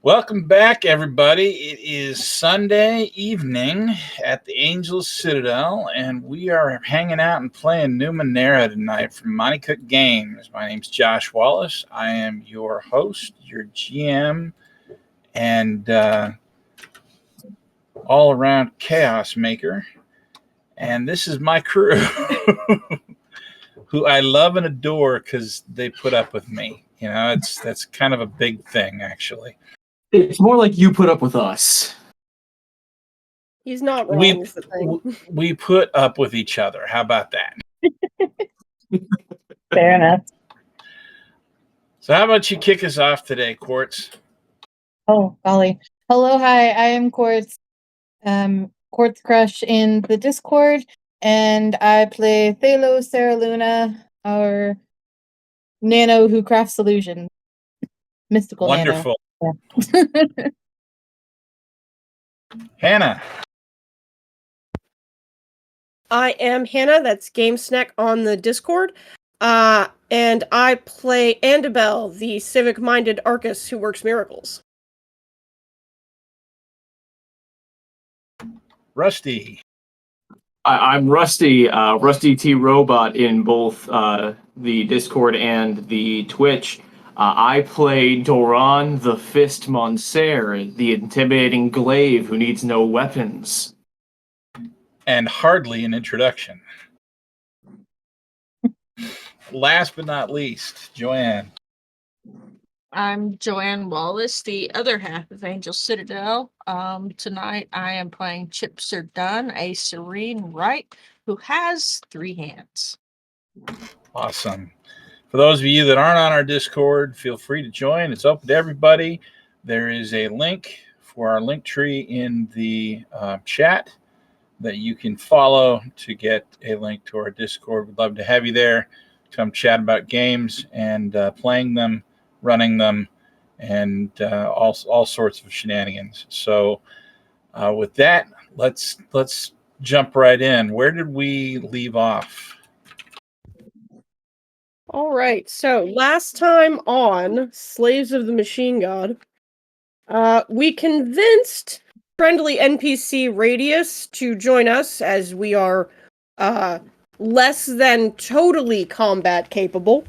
Welcome back, everybody. It is Sunday evening at the Angels Citadel, and we are hanging out and playing Numenera tonight from Monty Cook Games. My name's Josh Wallace. I am your host, your GM, and all-around chaos maker. And this is my crew, who I love and adore because they put up with me. You know, that's kind of a big thing, actually. It's more like you put up with us. He's not wrong. Is the thing. We put up with each other. How about that? Fair enough. So how about you kick us off today, Quartz? Oh, golly. Hello, hi, I am Quartz. Quartz Crush in the Discord, and I play Thalo Sarah Luna, our nano who crafts illusion. Mystical Wonderful. Nano. Yeah. Hannah. I am Hannah, that's Game Snack on the Discord. And I play Andabel, the civic-minded Arcus who works miracles. Rusty. I'm Rusty, Rusty T Robot in both the Discord and the Twitch. I play Doran the Fist Monser, the intimidating glaive who needs no weapons. And hardly an introduction. Last but not least, Joanne. I'm Joanne Wallace, the other half of Angel Citadel. Tonight I am playing Chip Serdun, a serene right who has 3 hands. Awesome. For those of you that aren't on our Discord, feel free to join. It's open to everybody. There is a link for our link tree in the chat that you can follow to get a link to our Discord. We'd love to have you there. Come chat about games and playing them, running them, and all sorts of shenanigans. So with that, let's jump right in. Where did we leave off? All right, so last time on Slaves of the Machine God, we convinced friendly NPC Radius to join us as we are less than totally combat capable.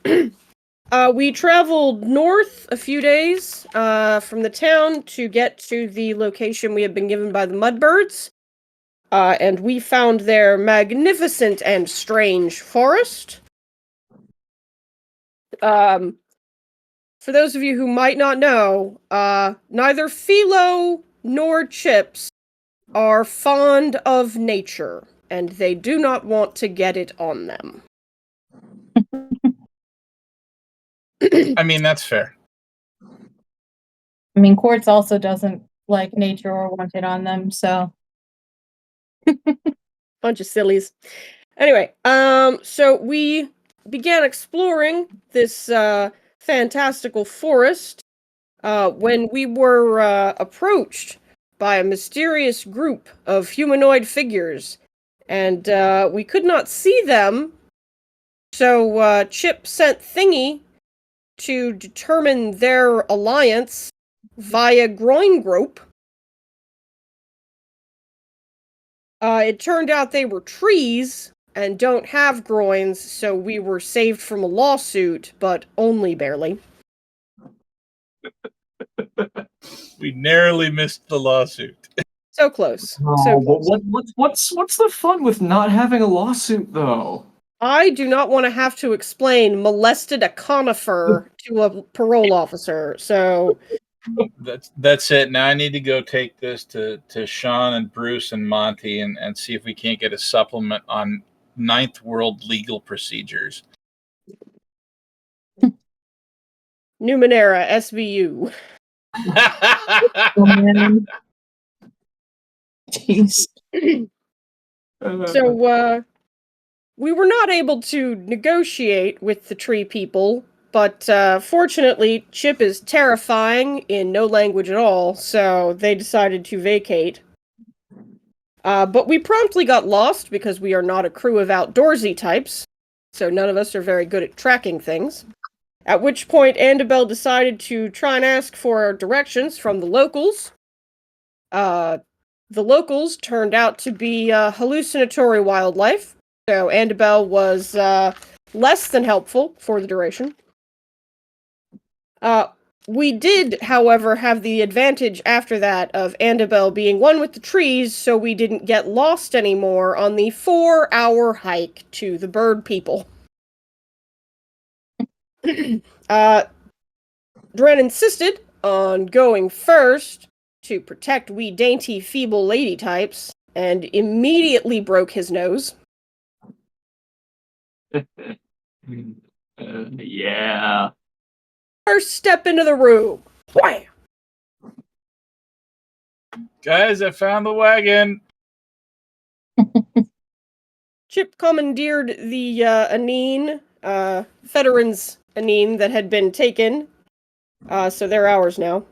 We traveled north a few days from the town to get to the location we had been given by the Mudbirds. And we found their magnificent and strange forest. For those of you who might not know, neither Philo nor Chips are fond of nature, and they do not want to get it on them. I mean, that's fair. I mean, Quartz also doesn't like nature or want it on them, so. Bunch of sillies. Anyway, so we began exploring this fantastical forest when we were approached by a mysterious group of humanoid figures, and we could not see them, so Chip sent Thingy to determine their alliance via groin grope. It turned out they were trees and don't have groins, so we were saved from a lawsuit, but only barely. We narrowly missed the lawsuit. So close. So close. What's the fun with not having a lawsuit, though? I do not want to have to explain molested a conifer to a parole officer, so... That's it. Now I need to go take this to Sean and Bruce and Monty and see if we can't get a supplement on Ninth World legal procedures. Numenera, SVU. Jeez. So, we were not able to negotiate with the tree people, but fortunately, Chip is terrifying in no language at all, so they decided to vacate. But we promptly got lost because we are not a crew of outdoorsy types, so none of us are very good at tracking things. At which point, Andabel decided to try and ask for directions from the locals. The locals turned out to be hallucinatory wildlife, so Andabel was less than helpful for the duration. We did, however, have the advantage after that of Andabel being one with the trees, so we didn't get lost anymore on the 4-hour hike to the bird people. Dren insisted on going first to protect we dainty, feeble lady types, and immediately broke his nose. Yeah. First step into the room. Wham! Guys, I found the wagon. Chip commandeered the Anine, veterans Anine that had been taken, so they're ours now.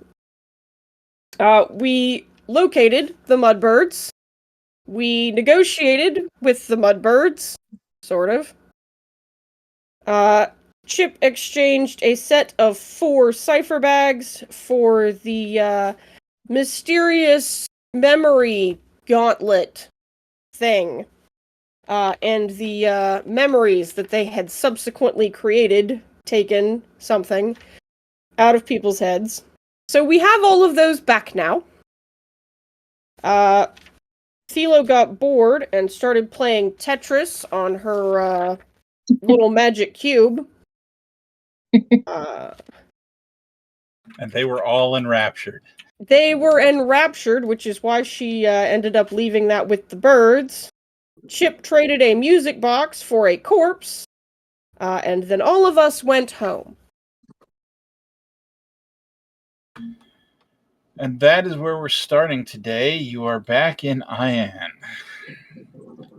We located the Mudbirds. We negotiated with the Mudbirds, sort of. Chip exchanged a set of 4 cipher bags for the mysterious memory gauntlet thing. And the memories that they had subsequently created, taken something out of people's heads. So we have all of those back now. Philo got bored and started playing Tetris on her little magic cube. And they were all enraptured. They were enraptured, which is why she ended up leaving that with the birds. Chip traded a music box for a corpse, and then all of us went home. And that is where we're starting today. You are back in Ian.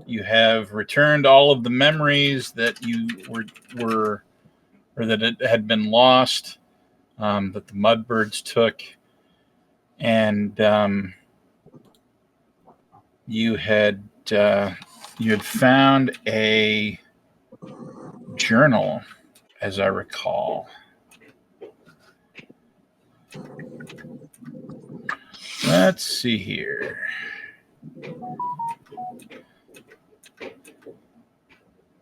You have returned all of the memories that you were or that it had been lost, that the Mudbirds took, and you had found a journal, as I recall. Let's see here.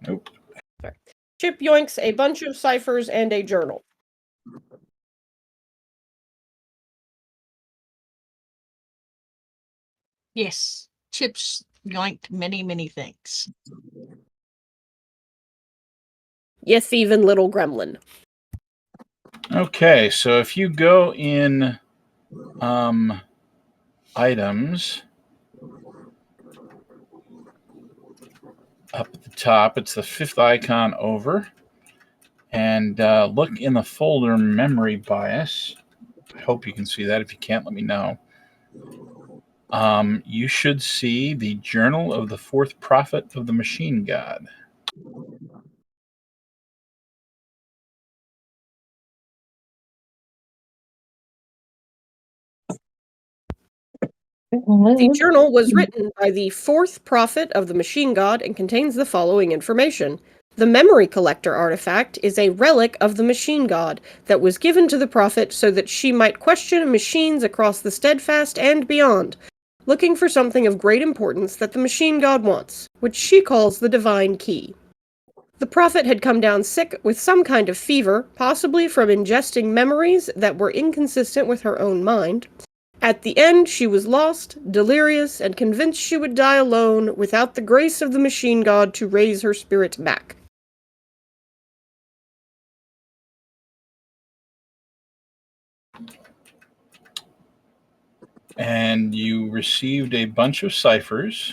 Nope. Sorry. Chip yoinks a bunch of ciphers and a journal. Yes, Chips yoinked many, many things. Yes, even little gremlin. Okay, so if you go in items up at the top, it's the 5th icon over, and look in the folder memory bias. I hope you can see that. If you can't, let me know. You should see the Journal of the 4th Prophet of the Machine God. The journal was written by the 4th prophet of the machine god and contains the following information. The memory collector artifact is a relic of the machine god that was given to the prophet so that she might question machines across the steadfast and beyond, looking for something of great importance that the machine god wants, which she calls the divine key. The prophet had come down sick with some kind of fever, possibly from ingesting memories that were inconsistent with her own mind. At the end, she was lost, delirious, and convinced she would die alone without the grace of the machine god to raise her spirit back. And you received a bunch of ciphers.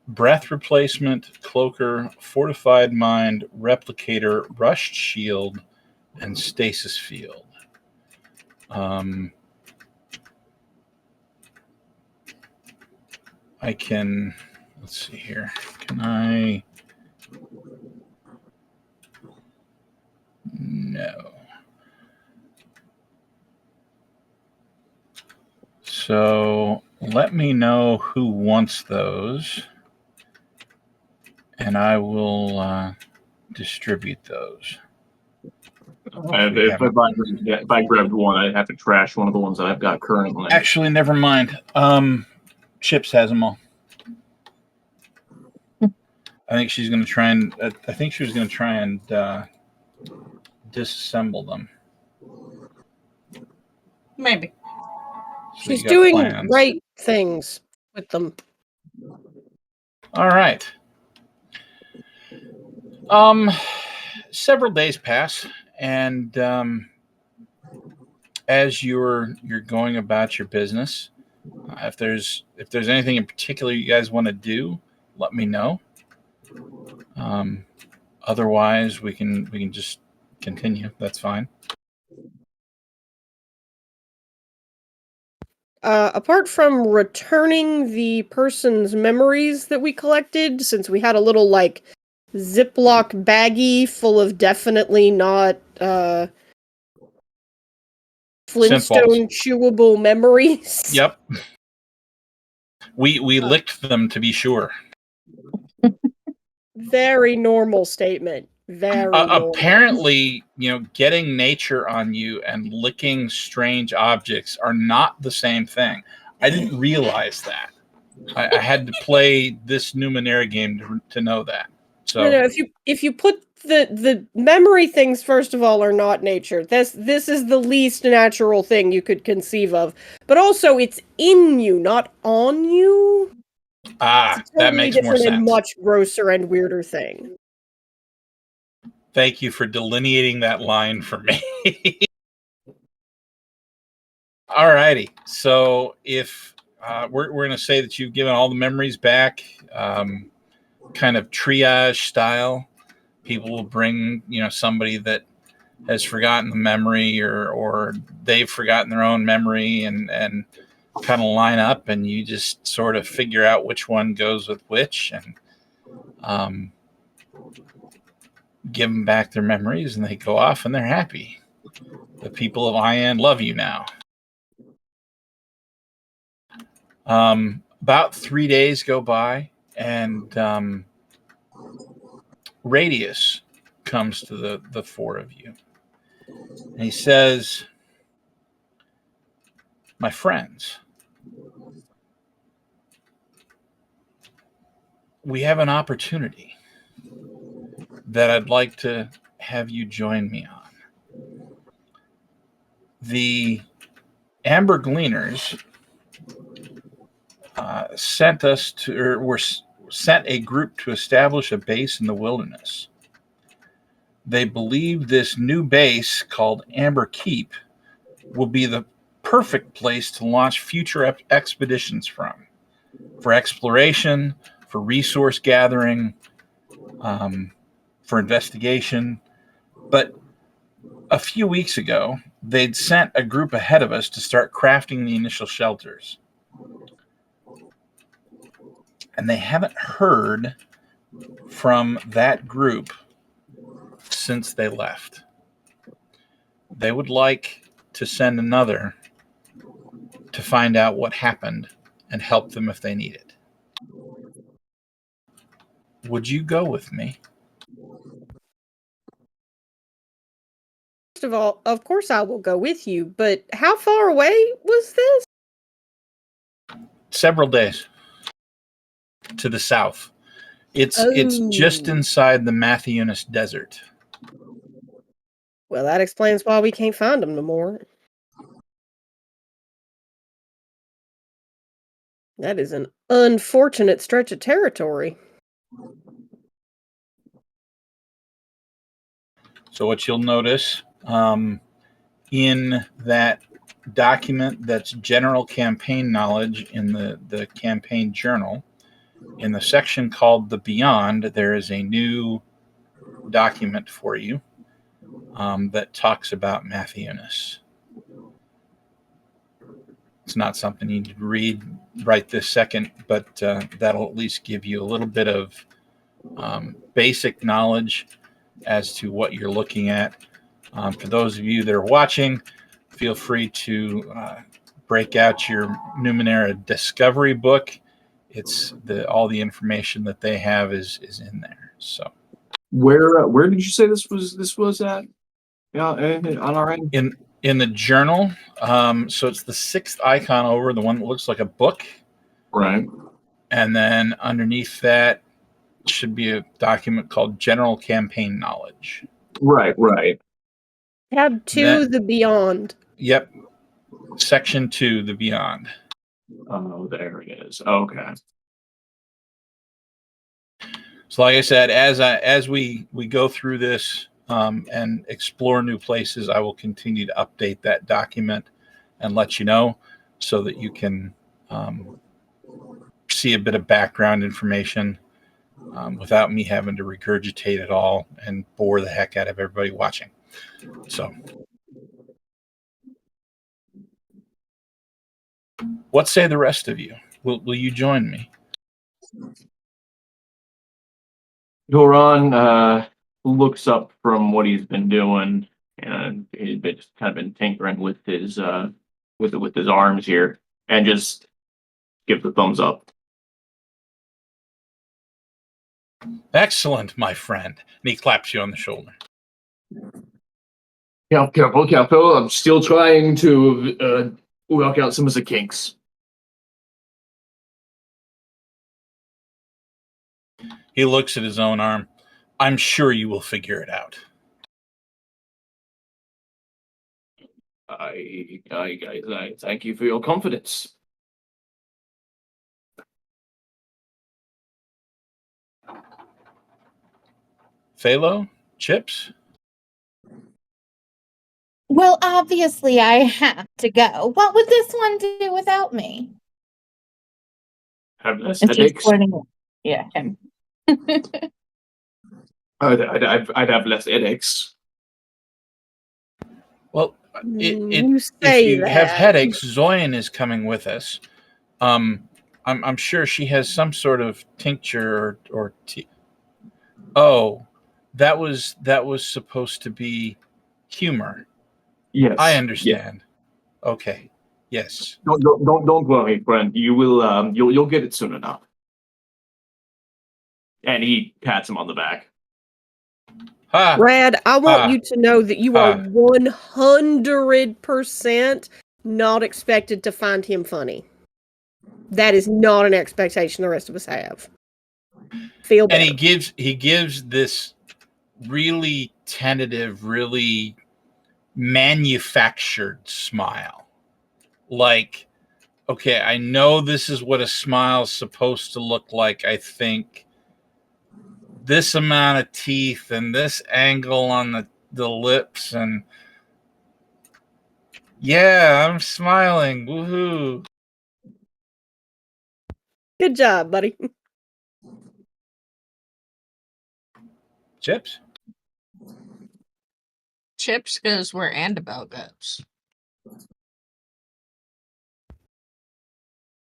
Breath replacement, cloaker, fortified mind, replicator, rushed shield, and stasis field. I can, let's see here. Can I? No. So let me know who wants those. and I will distribute those. If I grabbed one, I'd have to trash one of the ones that I've got currently. Actually, never mind. Chips has them all. I think she's going to try and. I think she was going to try and disassemble them. Maybe. So She's you got doing plans. right things with them. All right. Several days pass, and as you're going about your business, if there's anything in particular you guys want to do, let me know. Otherwise, we can just continue. That's fine. Apart from returning the person's memories that we collected, since we had a little like Ziploc baggie full of definitely not Flintstone chewable memories. Yep. We licked them to be sure. Very normal statement. Very normal. Apparently, getting nature on you and licking strange objects are not the same thing. I didn't realize that. I had to play this Numenera game to know that. So no, if you put the memory things, first of all, are not nature. This is the least natural thing you could conceive of. But also, it's in you, not on you. It's a totally that makes more sense. And much grosser and weirder thing. Thank you for delineating that line for me. All righty. So if we're going to say that you've given all the memories back, kind of triage style, people will bring, somebody that has forgotten the memory or they've forgotten their own memory and kind of line up, and you just sort of figure out which one goes with which, and give them back their memories, and they go off and they're happy. The people of Ian love you now. About 3 days go by, and Radius comes to the four of you. And he says, "My friends, we have an opportunity that I'd like to have you join me on. The Amber Gleaners sent a group to establish a base in the wilderness. They believe this new base called Amber Keep will be the perfect place to launch future expeditions from, for exploration, for resource gathering, for investigation. But a few weeks ago, they'd sent a group ahead of us to start crafting the initial shelters. And they haven't heard from that group since they left. They would like to send another to find out what happened and help them if they need it. Would you go with me?" First of all, of course I will go with you, but how far away was this? Several days to the south. It's just inside the Matthewnus Desert. Well, that explains why we can't find them no more. That is an unfortunate stretch of territory. So what you'll notice in that document that's general campaign knowledge in the campaign journal, in the section called the Beyond, there is a new document for you that talks about Matthewnus. It's not something you need to read right this second, but that'll at least give you a little bit of basic knowledge as to what you're looking at. For those of you that are watching, feel free to break out your Numenera Discovery book. it's all the information that they have is in there. So Where did you say this was at? Yeah, on our end. in the journal, so it's the 6th icon over, the one that looks like a book, Right. and then underneath that should be a document called General Campaign Knowledge. Right. Tab 2, the Beyond. Yep. Section 2, the Beyond. Oh, there it is. Okay. So like I said, as we go through this and explore new places, I will continue to update that document and let you know so that you can see a bit of background information without me having to regurgitate it all and bore the heck out of everybody watching. So what say the rest of you? Will you join me? Doran looks up from what he's been doing, and he's just kind of been tinkering with his with his arms here, and just give the thumbs up. Excellent, my friend. And he claps you on the shoulder. Yeah, careful. I'm still trying to work out some of the kinks. He looks at his own arm. I'm sure you will figure it out. I thank you for your confidence. Phalo? Chips? Well, obviously I have to go. What would this one do without me? Have less And she's headaches. pointing at him. I'd have less headaches. Well, You if say you have that. headaches, Zoyan is coming with us. I'm sure she has some sort of tincture or tea. Oh, that was supposed to be humor. Yes, I yeah. understand. Okay. Yes. Don't worry, friend. You will you'll get it soon enough. And he pats him on the back. Ha! Brad, I want you to know that you are Ah. 100% not expected to find him funny. That is not an expectation the rest of us have. Feel better. And he gives this really tentative, really manufactured smile. Like, okay, I know this is what a smile's supposed to look like. I think this amount of teeth and this angle on the lips, and yeah, I'm smiling. Woohoo. Good job, buddy. Chips? Chips goes where Annabelle goes.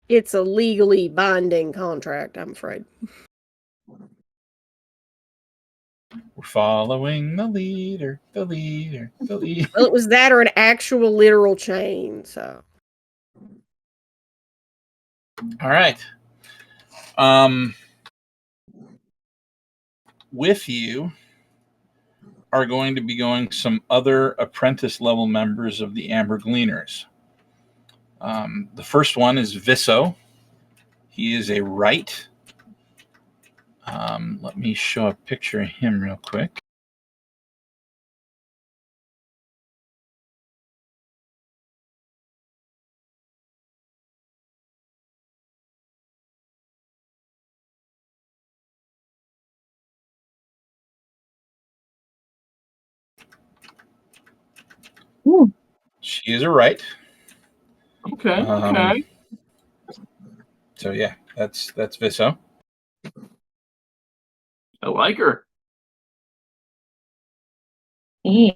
It's a legally binding contract, I'm afraid. We're following the leader. Well, it was that or an actual literal chain, so. All right. With you are going to be going some other apprentice level members of the Amber Gleaners. The first one is Visso. He is a Wright. Let me show a picture of him real quick. Ooh. She is a Wright. Okay. So yeah, that's Visso. I like her. Yeah.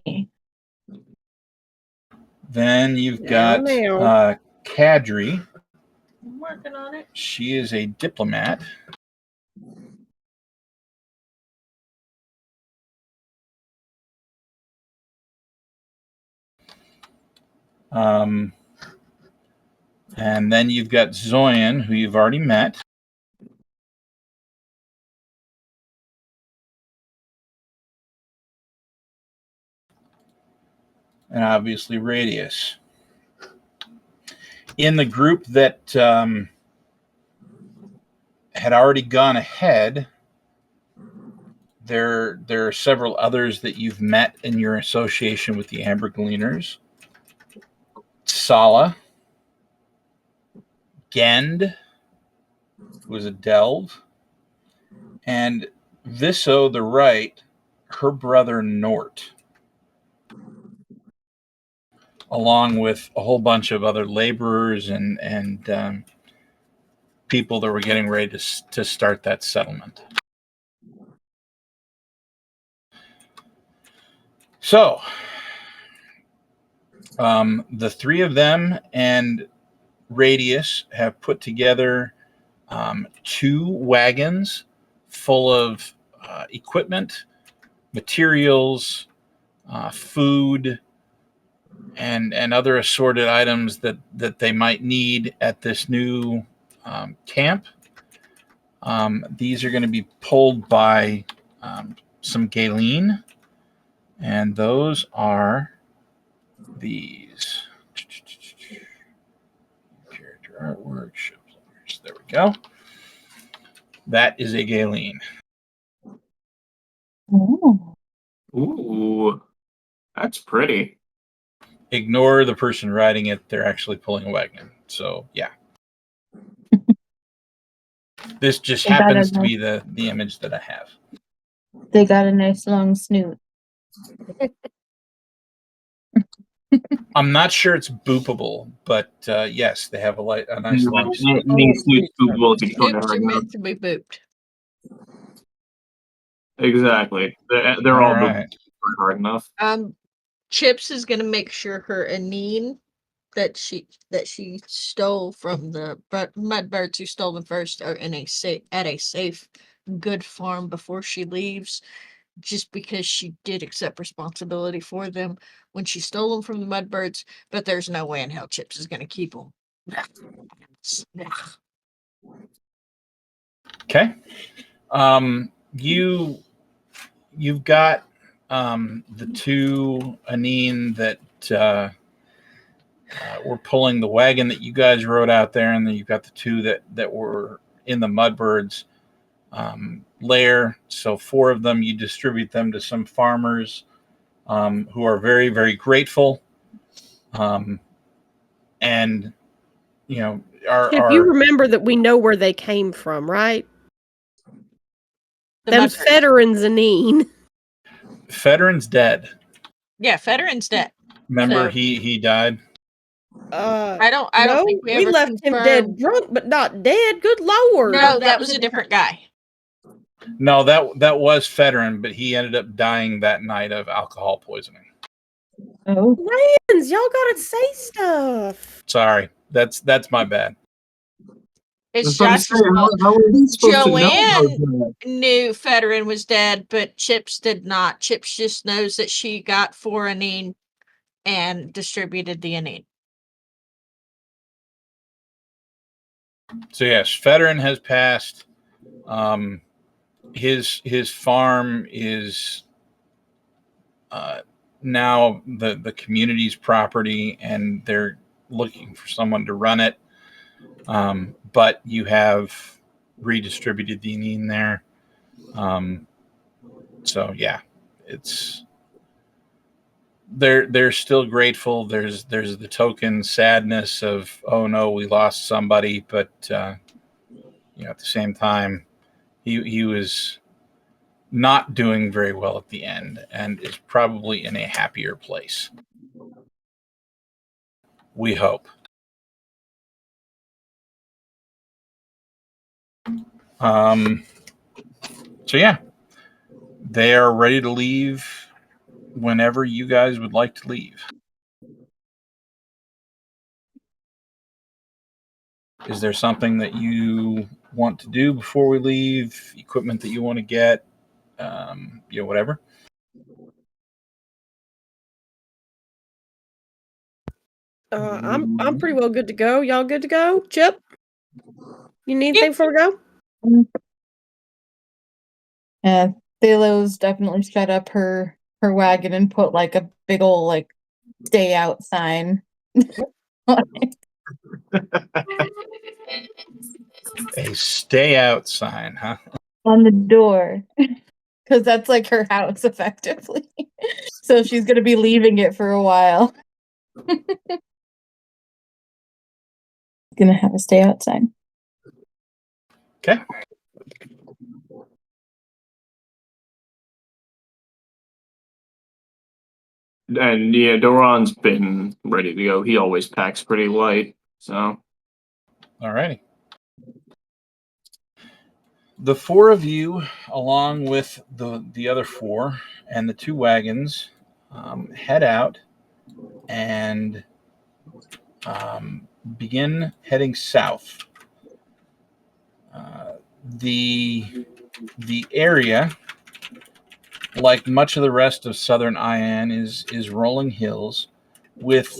Then you've got Kadri. I'm working on it. She is a diplomat. And then you've got Zoyan, who you've already met. and obviously Radius. In the group that had already gone ahead, there are several others that you've met in your association with the Amber Gleaners. Sala, Gend, who was a Delve, and Visso, the right, her brother Nort, along with a whole bunch of other laborers and people that were getting ready to start that settlement. So, the three of them and Radius have put together 2 wagons full of equipment, materials, food, and other assorted items that they might need at this new camp. These are going to be pulled by some Galen, and those are these. Character artwork, there we go. That is a Galen. Oh. Ooh, that's pretty. Ignore the person riding it. They're actually pulling a wagon. So, yeah. This just They got happens a to be the image that I have. They got a nice long snoot. I'm not sure it's boopable, but yes, they have a nice long snoot. These suits will be Chips are hard enough. meant to be booped. Exactly. They're all right. hard enough. Chips is gonna make sure her anine that she stole from the mudbirds who stole them first are in at a safe, good farm before she leaves. Just because she did accept responsibility for them when she stole them from the mudbirds, but there's no way in hell Chips is gonna keep them. Okay. You've got the 2 Anine that were pulling the wagon that you guys rode out there, and then you've got the 2 that were in the Mudbirds lair. So 4 of them, you distribute them to some farmers who are very, very grateful. And If you remember that we know where they came from, right? Them's Federer Zanine. Federer's dead. Yeah, Federer's dead. Remember, So- he died. I don't No, think we ever left him dead drunk, but not dead. Good lord. No, that was a different guy. No, that was Federer, but he ended up dying that night of alcohol poisoning. Oh, Lance, y'all gotta say stuff. Sorry, that's my bad. It's Josh's Josh's fault. how are we supposed to know Joanne knew Federer was dead, but Chips did not. Chips just knows that she got 4 anine and distributed the anine. So yes, Federer has passed. His farm is now the community's property, and they're looking for someone to run it. But you have redistributed the anine there. So yeah, it's they're still grateful. There's the token sadness of, oh no, we lost somebody, but at the same time, he was not doing very well at the end and is probably in a happier place. We hope. So yeah, they are ready to leave whenever you guys would like to leave. Is there something that you want to do before we leave? Equipment that you want to get? Whatever. I'm pretty well good to go. Y'all good to go? Chip? You need anything before we go? Thalos definitely set up her wagon and put like a big old stay out sign A stay out sign, huh? on the door. Because that's like her house, effectively. So she's going to be leaving it for a while. Going to have a stay out sign. Okay. And yeah, Doran's been ready to go. He always packs pretty light, so. All righty. The four of you, along with the other four and the two wagons, head out and begin heading south. The area, like much of the rest of southern Ian, is rolling hills with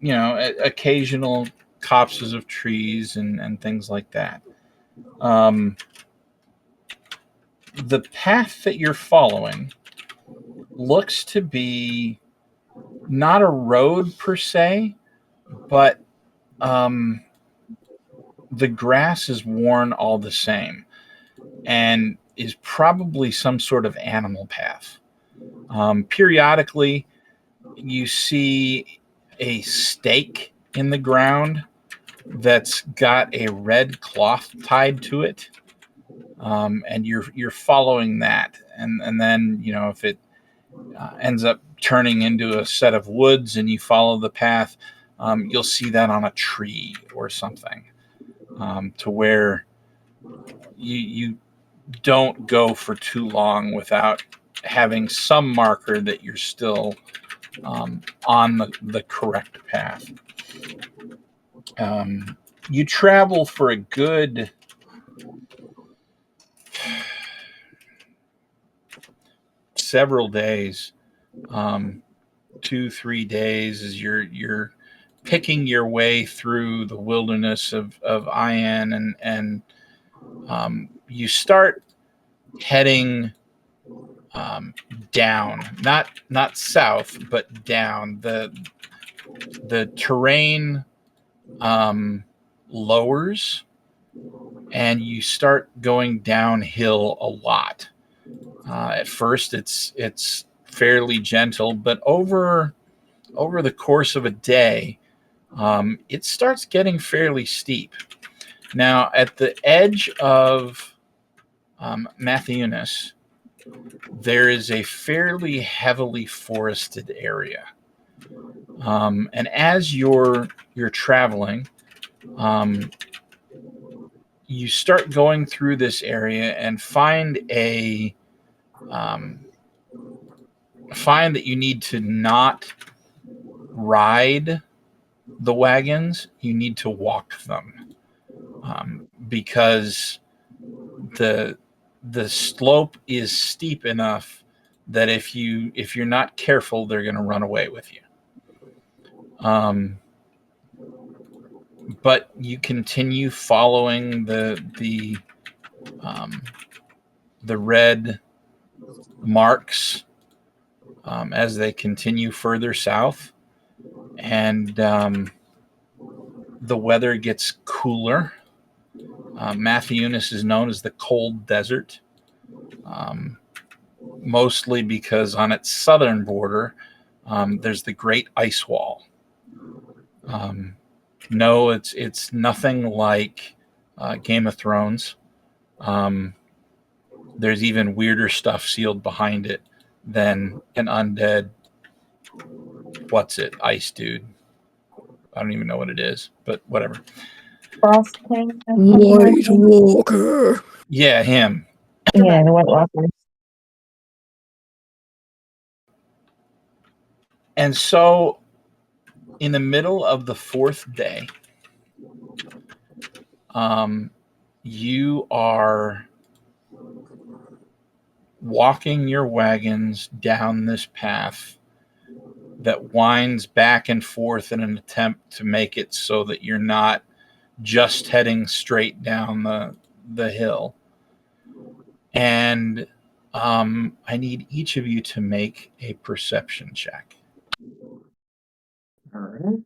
occasional copses of trees and things like that. The path that you're following looks to be not a road per se, but the grass is worn all the same and is probably some sort of animal path. Periodically, you see a stake in the ground that's got a red cloth tied to it, and you're following that, and then if it ends up turning into a set of woods and you follow the path, you'll see that on a tree or something, to where you don't go for too long without having some marker that you're still on the correct path. You travel for a good several days, 2-3 days, as you're picking your way through the wilderness of Ian, and you start heading down, not south, but down. The terrain lowers, and you start going downhill a lot. At first, it's fairly gentle, but over the course of a day, it starts getting fairly steep. Now, at the edge of Matthewness, there is a fairly heavily forested area, and as you're traveling, you start going through this area and find that you need to not ride the wagons. You need to walk them, because the slope is steep enough that if you're not careful, they're going to run away with you. But you continue following the red marks as they continue further south, and the weather gets cooler. Matthewness is known as the cold desert, mostly because on its southern border, there's the Great Ice Wall. No, it's nothing like Game of Thrones. There's even weirder stuff sealed behind it than an undead, ice dude. I don't even know what it is, but whatever. Frost King. White Walker. Yeah, him. Yeah, the White Walker. And so, in the middle of the fourth day, you are walking your wagons down this path that winds back and forth in an attempt to make it so that you're not just heading straight down the hill. And I need each of you to make a perception check. right.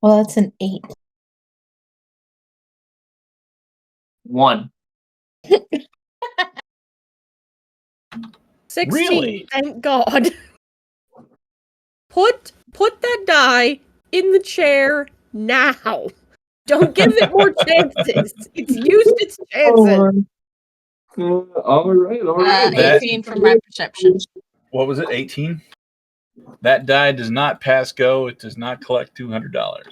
Well, that's an 8. 1. 16. Really? Thank God. Put that die in the chair now. Don't give it more chances. It's used its chances. All right. That- 18 from my perception. What was it? 18? That die does not pass go. It does not collect $200.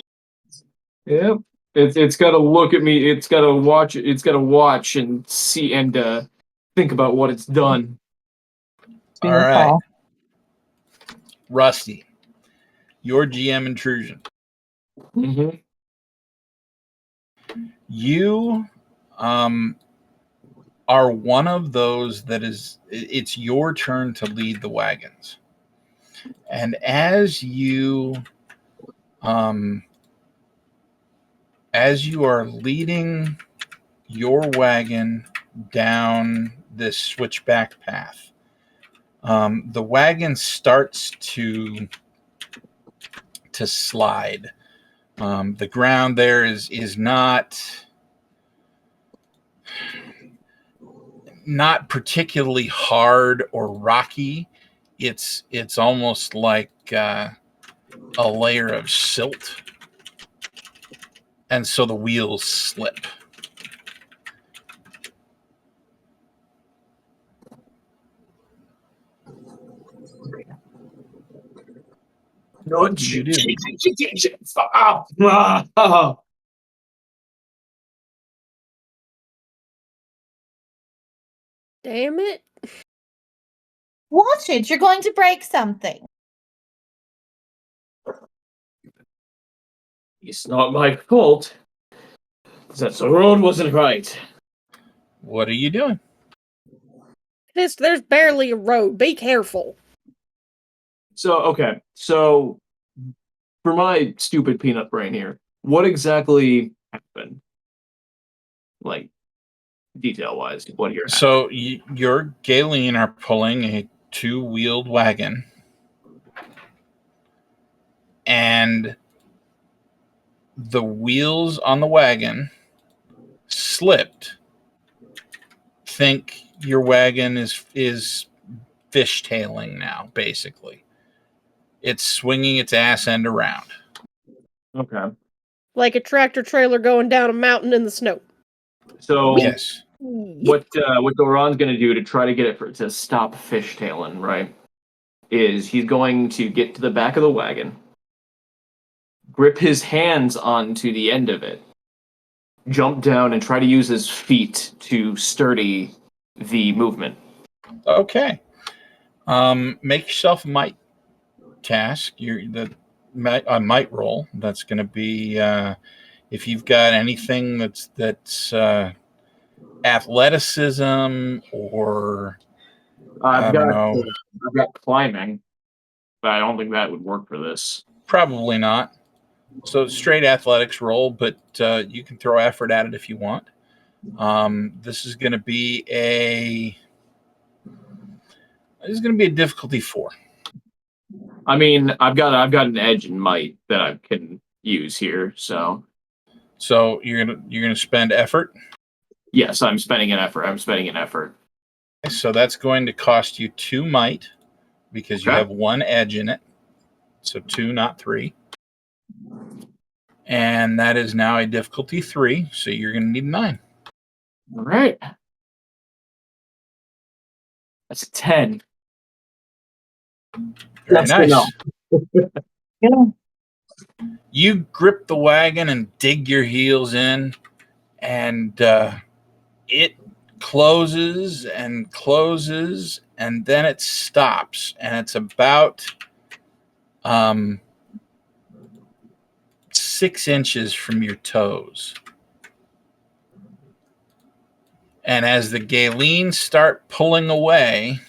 Yep. It's got to look at me. It's got to watch. It's got to watch and see and think about what it's done. All right. Rusty, your GM intrusion. Mm-hmm. You are one of those that is, it's your turn to lead the wagons. And as you are leading your wagon down this switchback path, the wagon starts to slide. The ground there is not particularly hard or rocky. It's almost like a layer of silt, and so the wheels slip. No, What do you do? Damn it. Watch it. You're going to break something. It's not my fault. That the road wasn't right. What are you doing? There's barely a road. Be careful. So for my stupid peanut brain here, what exactly happened? Like detail wise, what here happened? So your Galen are pulling a 2-wheeled wagon, and the wheels on the wagon slipped. Think your wagon is fishtailing now. Basically, it's swinging its ass end around. Okay. Like a tractor trailer going down a mountain in the snow. So Yes. what Doran's gonna do to try to get it to stop fishtailing, right? Is he's going to get to the back of the wagon, grip his hands onto the end of it, jump down, and try to use his feet to sturdy the movement. Okay. Make yourself a might task. A might roll. That's going to be if you've got anything that's athleticism or I don't know. I've got climbing, but I don't think that would work for this. Probably not. So straight athletics roll, but you can throw effort at it if you want. This is going to be a difficulty 4. I mean, I've got an edge in might that I can use here, so you're gonna spend effort. yes, I'm spending an effort. So that's going to cost you 2 might because you Okay. have 1 edge in it. So 2, not 3. And that is now a difficulty 3. So you're going to need 9. All right. That's a 10. Very nice. Yeah. You grip the wagon and dig your heels in, and it closes, and then it stops, and it's about 6 inches from your toes. And as the Galeens start pulling away,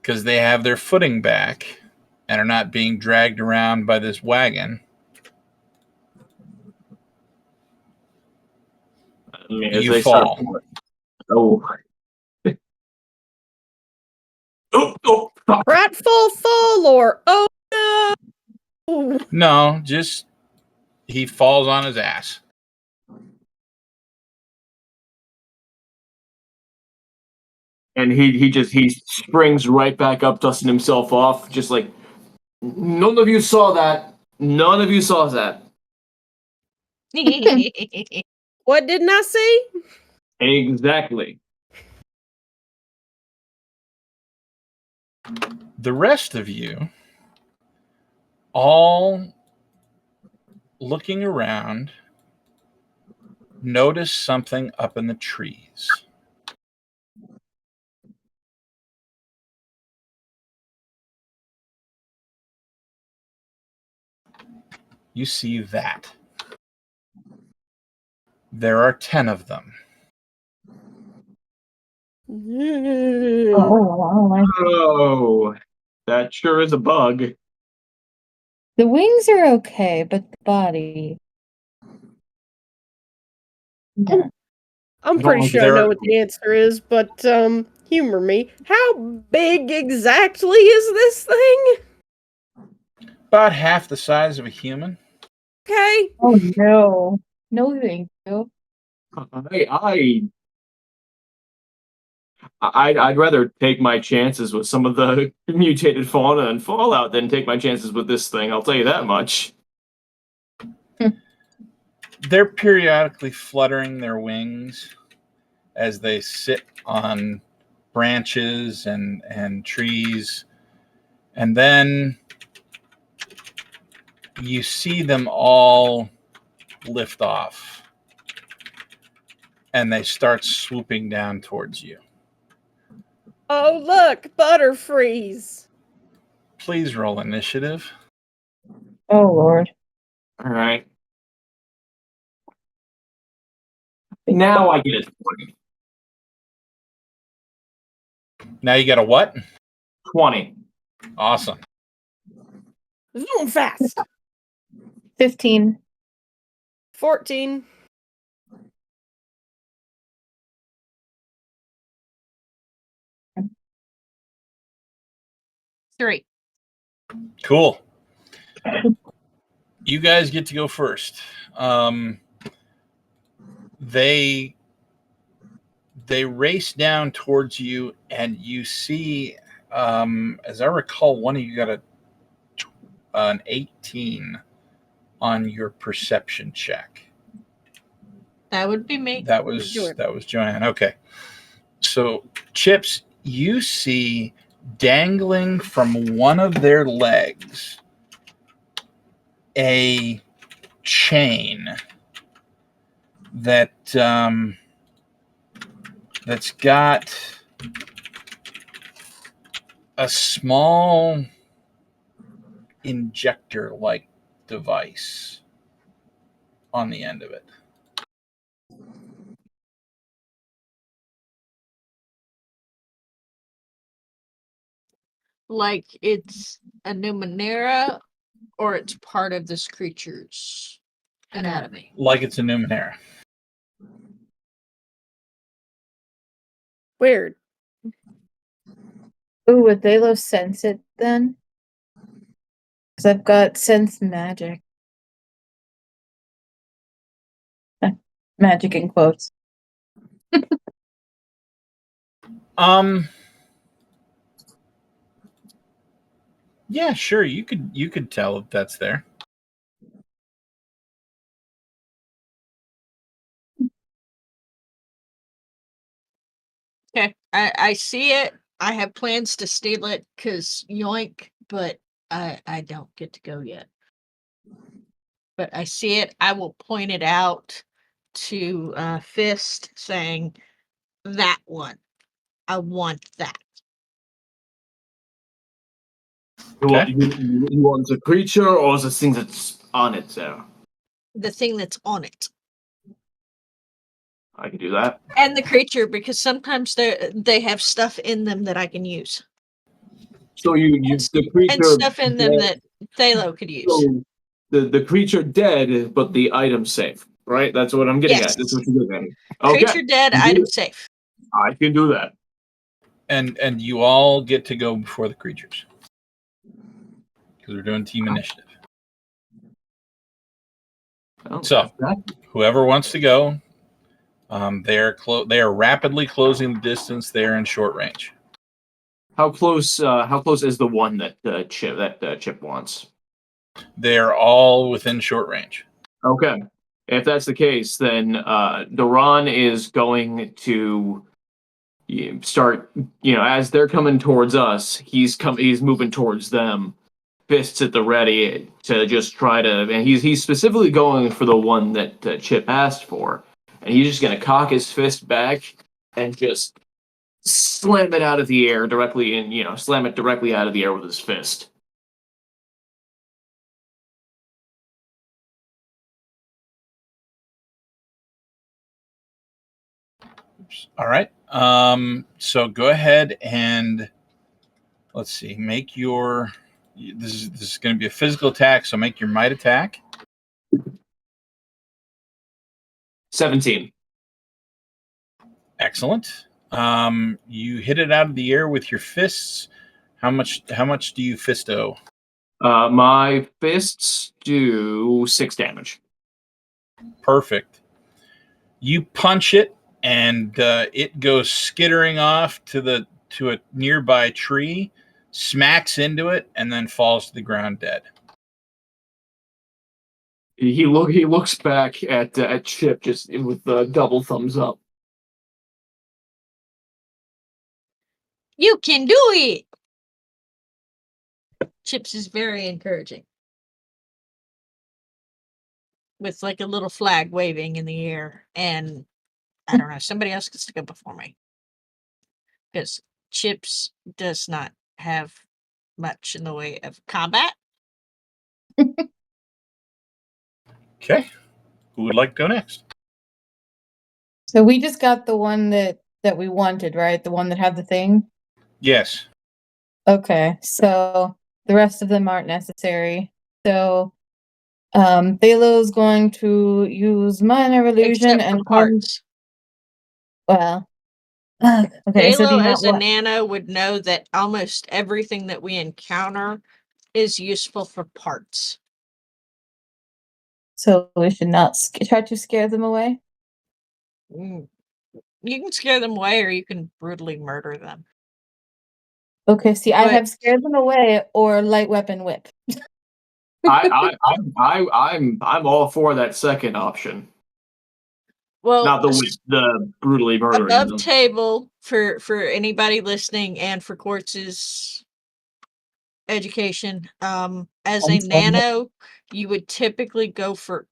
because they have their footing back, and are not being dragged around by this wagon, I mean, as you they fall. start. Oh. Oh, fuck. Pratfall fall or oh no! No, just he falls on his ass. And he springs right back up, dusting himself off, just like, none of you saw that. None of you saw that. What didn't I see? Exactly. The rest of you, all looking around, notice something up in the trees. You see that. There are 10 of them. wow. Oh, that sure is a bug. The wings are okay, but the body. Yeah. I'm pretty sure I There know are- what the answer is, but humor me. How big exactly is this thing? About half the size of a human. Okay. Oh no. No, thank you. I'd rather take my chances with some of the mutated fauna and Fallout than take my chances with this thing. I'll tell you that much. They're periodically fluttering their wings as they sit on branches and trees. And then you see them all lift off and they start swooping down towards you. Oh look, Butterfreeze. Please roll initiative. Oh Lord. All right. Now I get it. Now you got a what? 20. Awesome. Zoom fast. 15. 14. Three. Cool. You guys get to go first. They race down towards you, and you see, as I recall, one of you got an 18 on your perception check. That would be me. That was Joanne. Okay. So, Chips, you see dangling from one of their legs a chain that's got a small injector-like device on the end of it. Like it's a Numenera, or it's part of this creature's anatomy. Like it's a Numenera. Weird. Ooh, would Thalos sense it then? Because I've got sense magic. Magic in quotes. Yeah, sure. You could tell if that's there. Okay, I see it. I have plans to steal it because yoink, but I don't get to go yet. But I see it. I will point it out to Fist, saying, "That one. I want that." Okay. You want the creature or the thing that's on it there? The thing that's on it. I can do that. And the creature, because sometimes they have stuff in them that I can use. So you the and creature stuff in them dead, that Thalo could use. so the creature dead, but the item safe, right? That's what I'm getting Yes. at. That's what you're getting at. Okay, Creature dead, You do item it. safe. I can do that. And you all get to go before the creatures because we're doing team initiative. Oh, So that- whoever wants to go, they are rapidly closing the distance. They're in short range. how close? How close is the one that Chip wants? They're all within short range. Okay, if that's the case, then Duran is going to start. As they're coming towards us, he's moving towards them, fists at the ready to just try to. And he's specifically going for the one that Chip asked for, and he's just gonna cock his fist back and just slam it out of the air directly, and slam it directly out of the air with his fist. All right. So go ahead and let's see. Make your. This is going to be a physical attack. So make your might attack. 17. Excellent. You hit it out of the air with your fists. How much do you fisto? My fists do 6 damage. Perfect. You punch it, and it goes skittering off to a nearby tree, smacks into it, and then falls to the ground dead. He looks back at Chip just with the double thumbs up. You can do it! Chips is very encouraging. With like a little flag waving in the air. And I don't know, somebody else gets to go before me. Because Chips does not have much in the way of combat. Okay. Who would like to go next? So we just got the one that we wanted, right? The one that had the thing. Yes. Okay, so the rest of them aren't necessary. So Thalo's going to use minor illusion Except for and parts. well. Okay, so do Halo you not as a want? nano would know that almost everything that we encounter is useful for parts. So we should not try to scare them away. You can scare them away or you can brutally murder them. Okay, see, I But- have scared them away or light weapon whip. I'm all for that second option. Well, Not the brutally murdering above them. table for anybody listening and for Quartz's education, as a I'm sorry. nano, you would typically go for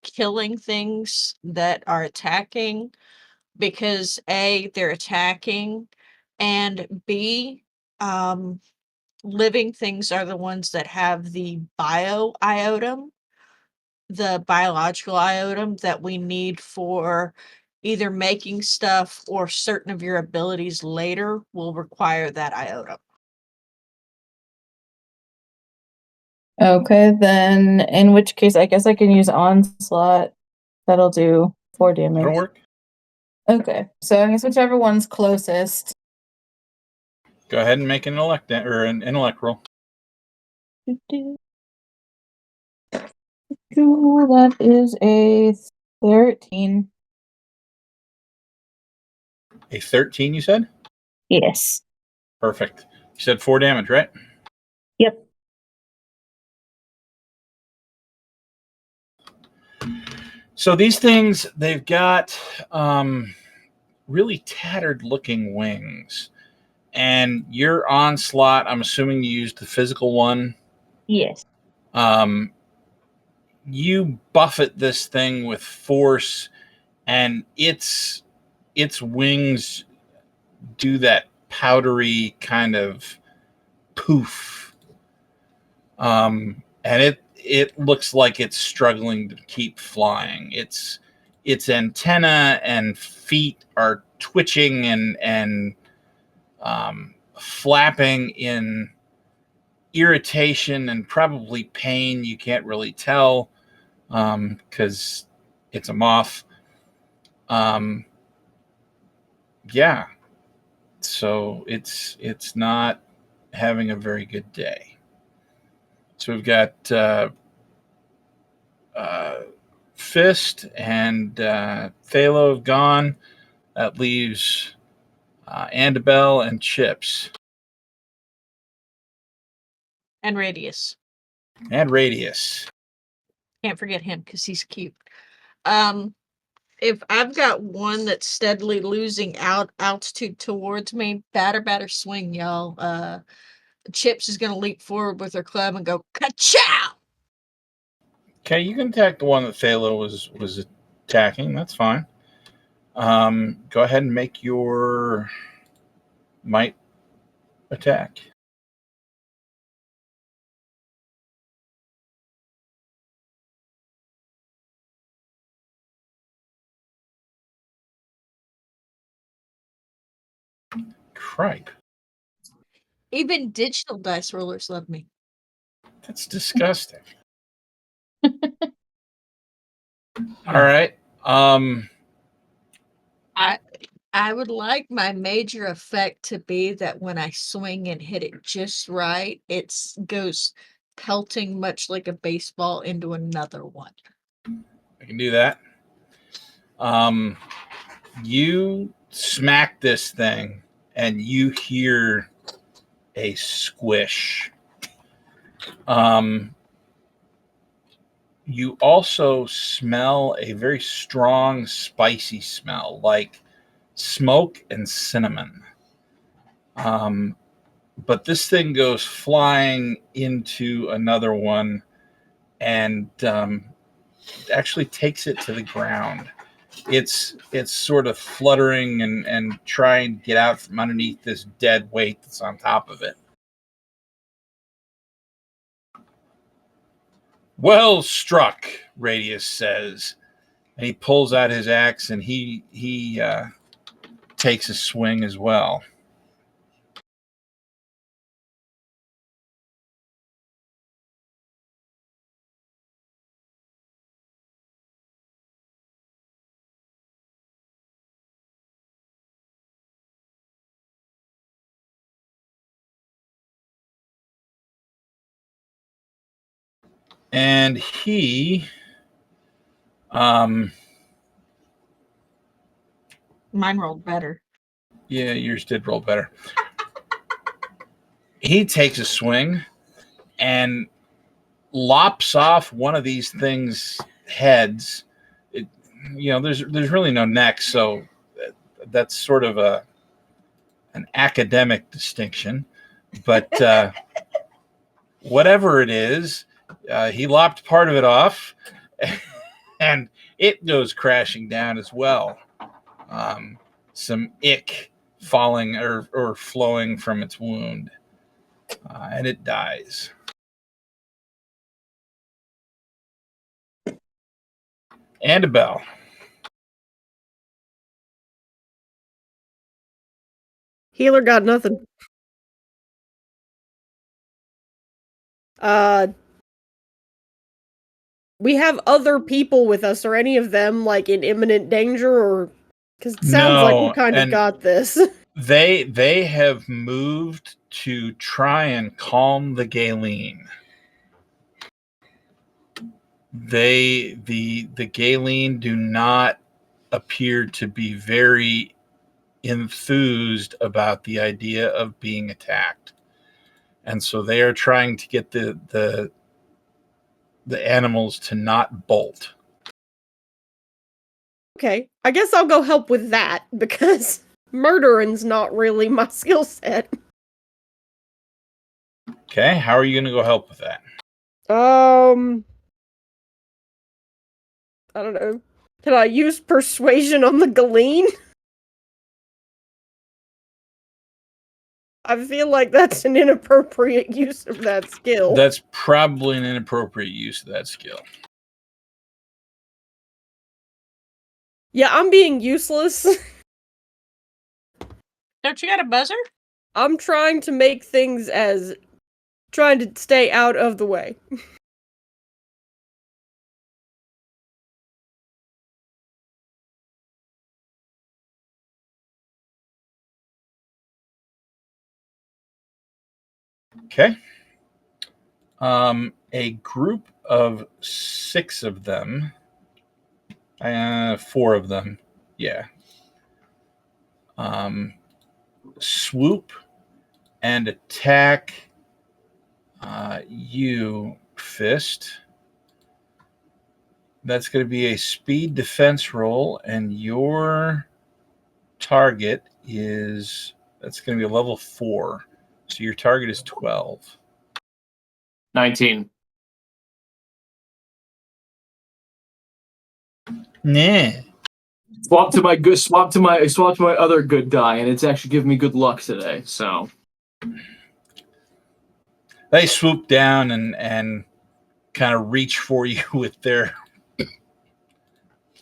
killing things that are attacking because A, they're attacking, and B, living things are the ones that have the bioiodum, the biological iodum that we need for either making stuff or certain of your abilities later will require that iodum. Okay, then in which case I guess I can use onslaught. That'll do 4 damage. That'll work. Okay, so I guess whichever one's closest. Go ahead and make an intellect roll. That is a 13. A 13, you said? Yes. Perfect. You said 4 damage, right? Yep. So these things, they've got really tattered looking wings. And your onslaught, I'm assuming you used the physical one. Yes. You buffet this thing with force, and its wings do that powdery kind of poof. And it looks like it's struggling to keep flying. Its antenna and feet are twitching and flapping in irritation and probably pain. You can't really tell because it's a moth. Yeah, so it's not having a very good day. So we've got Fist and Thalo gone. That leaves Andabel and Chips And Radius. and Radius. Can't forget him because he's cute. If I've got one that's steadily losing altitude towards me, batter swing, y'all. Chips is gonna leap forward with her club and go ka-chow. Okay, you can attack the one that Thalo was attacking. That's fine. Go ahead and make your might attack. Cripe. Even digital dice rollers love me. That's disgusting. All right. I would like my major effect to be that when I swing and hit it just right, it goes pelting much like a baseball into another one. I can do that. You smack this thing and you hear a squish. You also smell a very strong, spicy smell, like smoke and cinnamon. But this thing goes flying into another one and actually takes it to the ground. It's sort of fluttering and trying to get out from underneath this dead weight that's on top of it. Well struck, Radius says. And he pulls out his axe and he takes a swing as well. And he Mine rolled better. yeah, yours did roll better. He takes a swing and lops off one of these things' heads. There's really no neck, so that's sort of an academic distinction. But whatever it is, he lopped part of it off, and it goes crashing down as well. Some ick falling or flowing from its wound, and it dies. Annabelle. Healer got nothing. We have other people with us. Are any of them like in imminent danger, or because it sounds like we No, kind of and got this? they have moved to try and calm the Galen. The Galen do not appear to be very enthused about the idea of being attacked, and so they are trying to get the animals to not bolt. Okay, I guess I'll go help with that because murdering's not really my skill set. Okay, how are you going to go help with that? I don't know. Can I use persuasion on the Galeen? I feel like that's an inappropriate use of that skill. That's probably an inappropriate use of that skill. Yeah, I'm being useless. Don't you got a buzzer? I'm trying to make things as trying to stay out of the way. Okay. A group of 6 of them, 4 of them, yeah, swoop and attack you, Fist. That's going to be a speed defense roll, and your target that's going to be a level 4. So your target is 12. 19. Nah. Swap to my other good die, and it's actually giving me good luck today. So They swoop down and kind of reach for you with their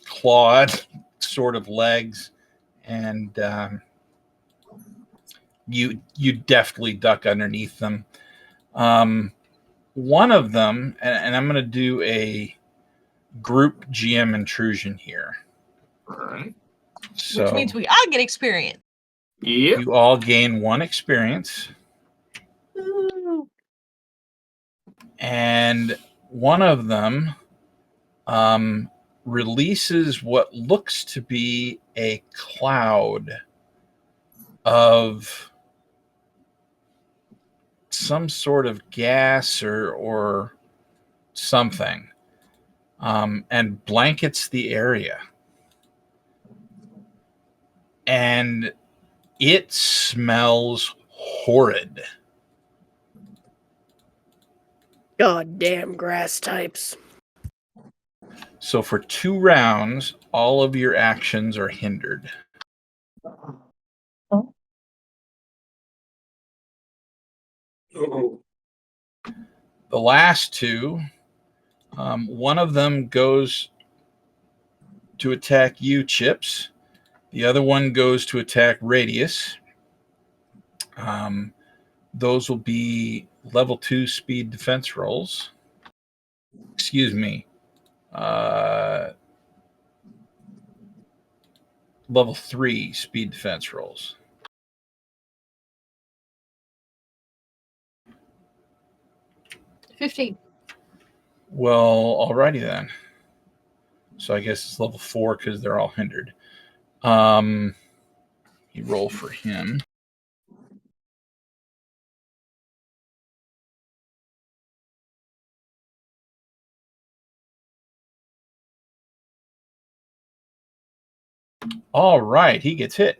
clawed sort of legs, and you deftly duck underneath them. One of them, and I'm going to do a group GM intrusion here. all right. So Which means we all get experience. Yep. you all gain 1 experience, and one of them releases what looks to be a cloud of some sort of gas or something, and blankets the area. And it smells horrid. Goddamn grass types. So for 2 rounds, all of your actions are hindered. Oh. The last 2, one of them goes to attack you, Chips. The other one goes to attack Radius. Those will be level 2 speed defense rolls. Excuse me. Level 3 speed defense rolls. $15. Well, alrighty then. So I guess it's level 4 because they're all hindered. You roll for him. All right, he gets hit.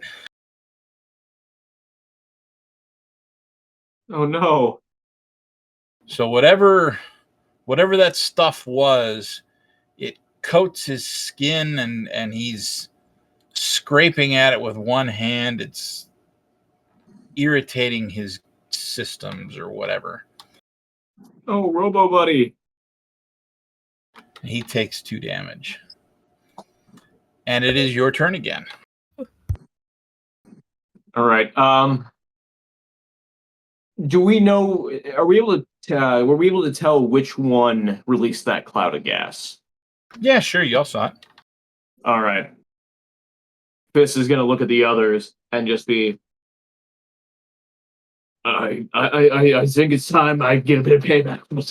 Oh no. So whatever that stuff was, it coats his skin and he's scraping at it with one hand. It's irritating his systems or whatever. Oh, Robo Buddy. He takes 2 damage. And it is your turn again. All right. Do we know? Are we able to? Were we able to tell which one released that cloud of gas? Yeah, sure. You all saw it. All right. Fist is gonna look at the others and just be. I think it's time I get a bit of payback. What's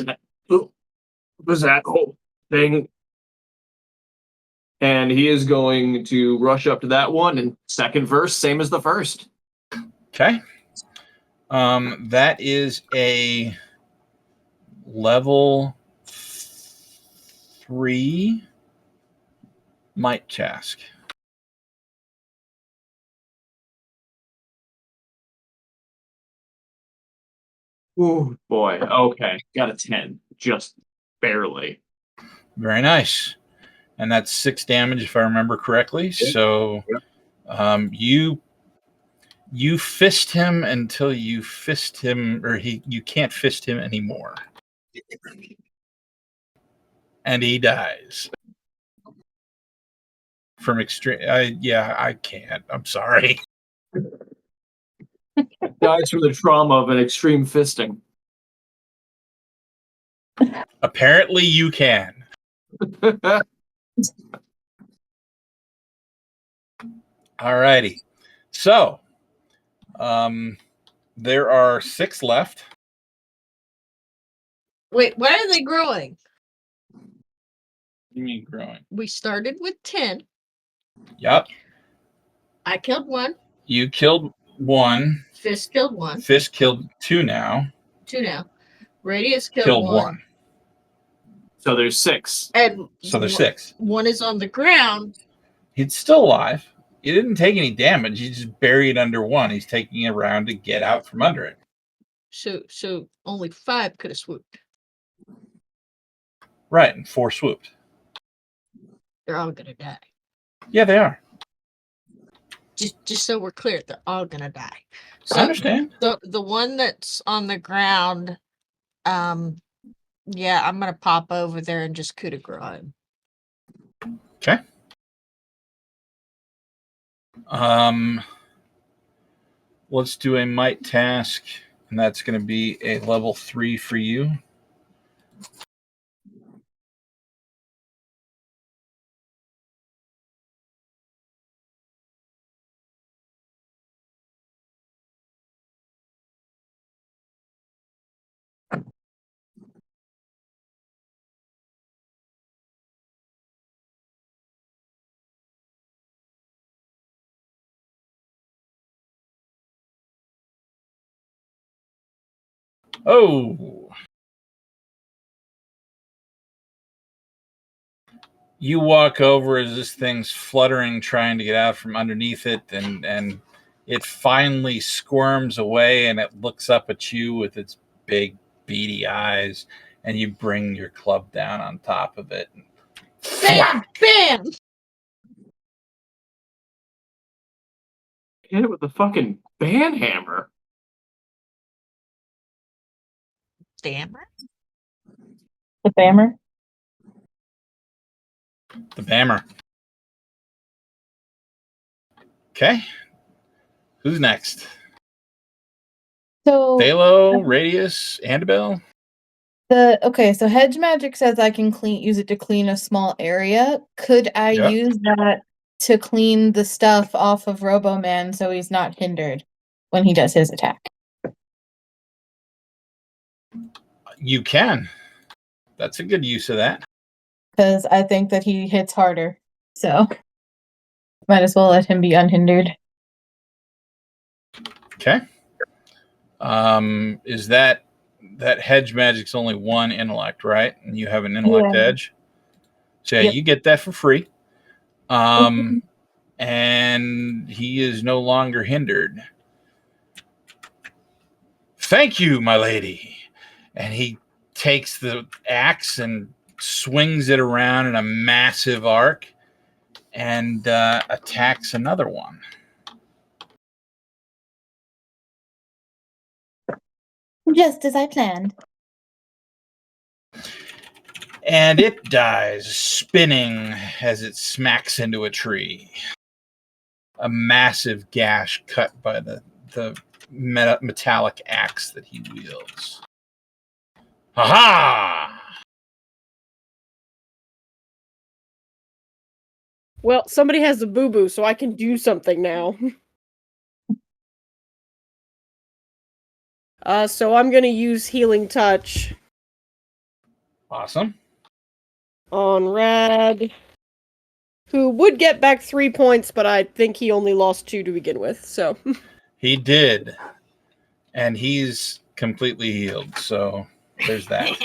that whole thing? And he is going to rush up to that one, and second verse, same as the first. Okay. That is a level 3 might task. Oh boy. Okay, got a 10, just barely. Very nice. And that's 6 damage if I remember correctly. Yep. So you fist him until you fist him, or you can't fist him anymore. And he dies. From extreme I can't. I'm sorry. Dies from the trauma of an extreme fisting. Apparently you can. Alrighty. So, there are 6 left. Wait, why are they growing? What do you mean growing? We started with 10. Yep. I killed 1. You killed 1. Fist killed 1. Fist killed 2 now. 2 now. Radius killed, Killed 1. 1. So there's 6. And So there's 6. 1 is on the ground. He's still alive. He didn't take any damage. He's just buried under 1. He's taking it around to get out from under it. So only 5 could have swooped. Right, and 4 swooped. They're all gonna die. Yeah, they are. Just so we're clear, they're all gonna die. I So understand. the one that's on the ground, yeah, I'm gonna pop over there and just coup de grace him. Okay. Let's do a might task, and that's going to be a level 3 for you. Oh. You walk over as this thing's fluttering, trying to get out from underneath it, and it finally squirms away, and it looks up at you with its big, beady eyes, and you bring your club down on top of it. Bam! Bam! Hit it with the fucking band hammer. Damn it. The Bammer. The Bammer. Okay. Who's next? So Thalo, Radius, Annabelle? so hedge magic says I can use it to clean a small area. Could I Yep. use that to clean the stuff off of Robo Man so he's not hindered when he does his attack? You can. That's a good use of that. Because I think that he hits harder. So might as well let him be unhindered. Okay. Is that hedge magic's only 1 intellect, right? And you have an intellect Yeah. edge. So yeah, Yep. you get that for free. And he is no longer hindered. Thank you, my lady. And he takes the axe and swings it around in a massive arc and attacks another one. Just as I planned. And it dies, spinning as it smacks into a tree. A massive gash cut by the metallic axe that he wields. Ha-ha! Well, somebody has the boo-boo, so I can do something now. So I'm gonna use Healing Touch Awesome. on Rad, who would get back 3 points, but I think he only lost 2 to begin with, so. He did. And he's completely healed, so there's that.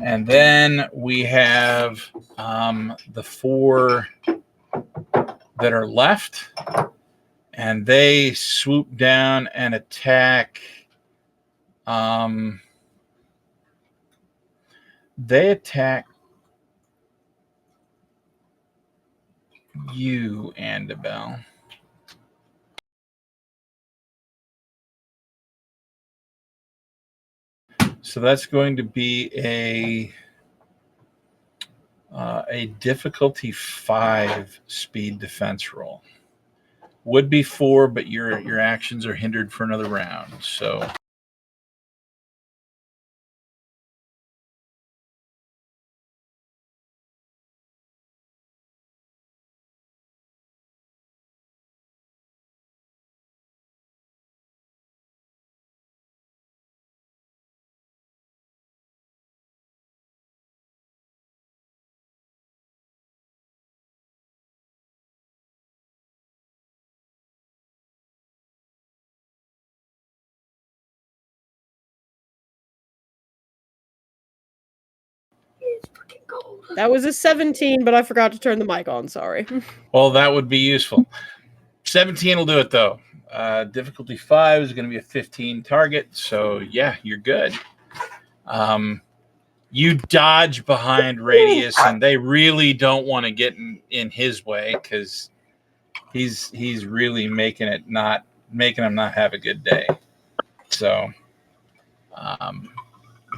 And then we have the 4 that are left, and they swoop down and attack. They attack you, Annabelle. So that's going to be a a difficulty 5 speed defense roll. Would be 4, but your actions are hindered for another round. So That was a 17, but I forgot to turn the mic on. Sorry. well, that would be useful. 17 will do it though. Difficulty 5 is going to be a 15 target. So yeah, you're good. You dodge behind Radius, and they really don't want to get in his way because he's really making him not have a good day. So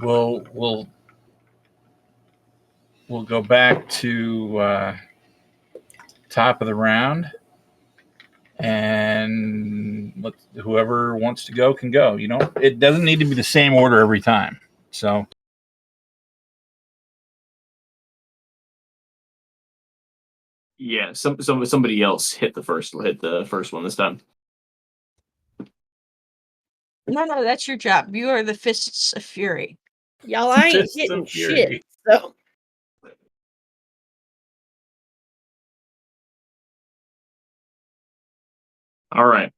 we'll go back to top of the round, and whoever wants to go can go. You know, it doesn't need to be the same order every time. So. Yeah, somebody else hit the first one this time. No, that's your job. You are the Fists of Fury. Y'all, I ain't Fists of hitting Fury. shit. So All right.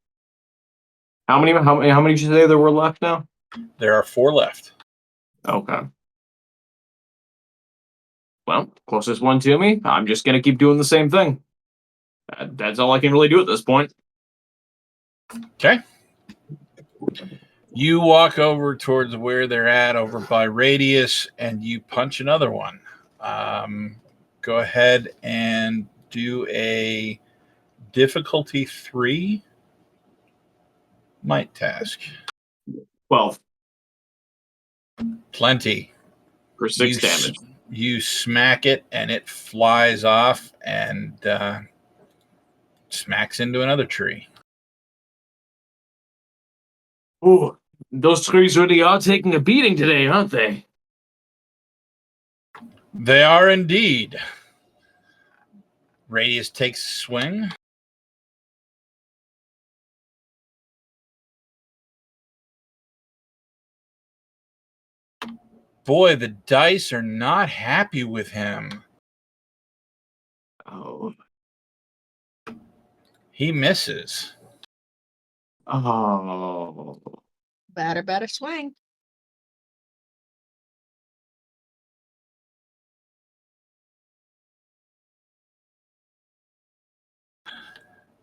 How many did you say there were left now? There are 4 left. Okay. Well, closest one to me. I'm just gonna keep doing the same thing. That's all I can really do at this point. Okay. You walk over towards where they're at, over by Radius, and you punch another one. Go ahead and do a difficulty 3 might task. 12 Plenty. for 6 damage. You smack it, and it flies off and smacks into another tree. Ooh, those trees really are taking a beating today, aren't they? They are indeed. Radius takes a swing. Boy, the dice are not happy with him. Oh. He misses. Oh. Better swing.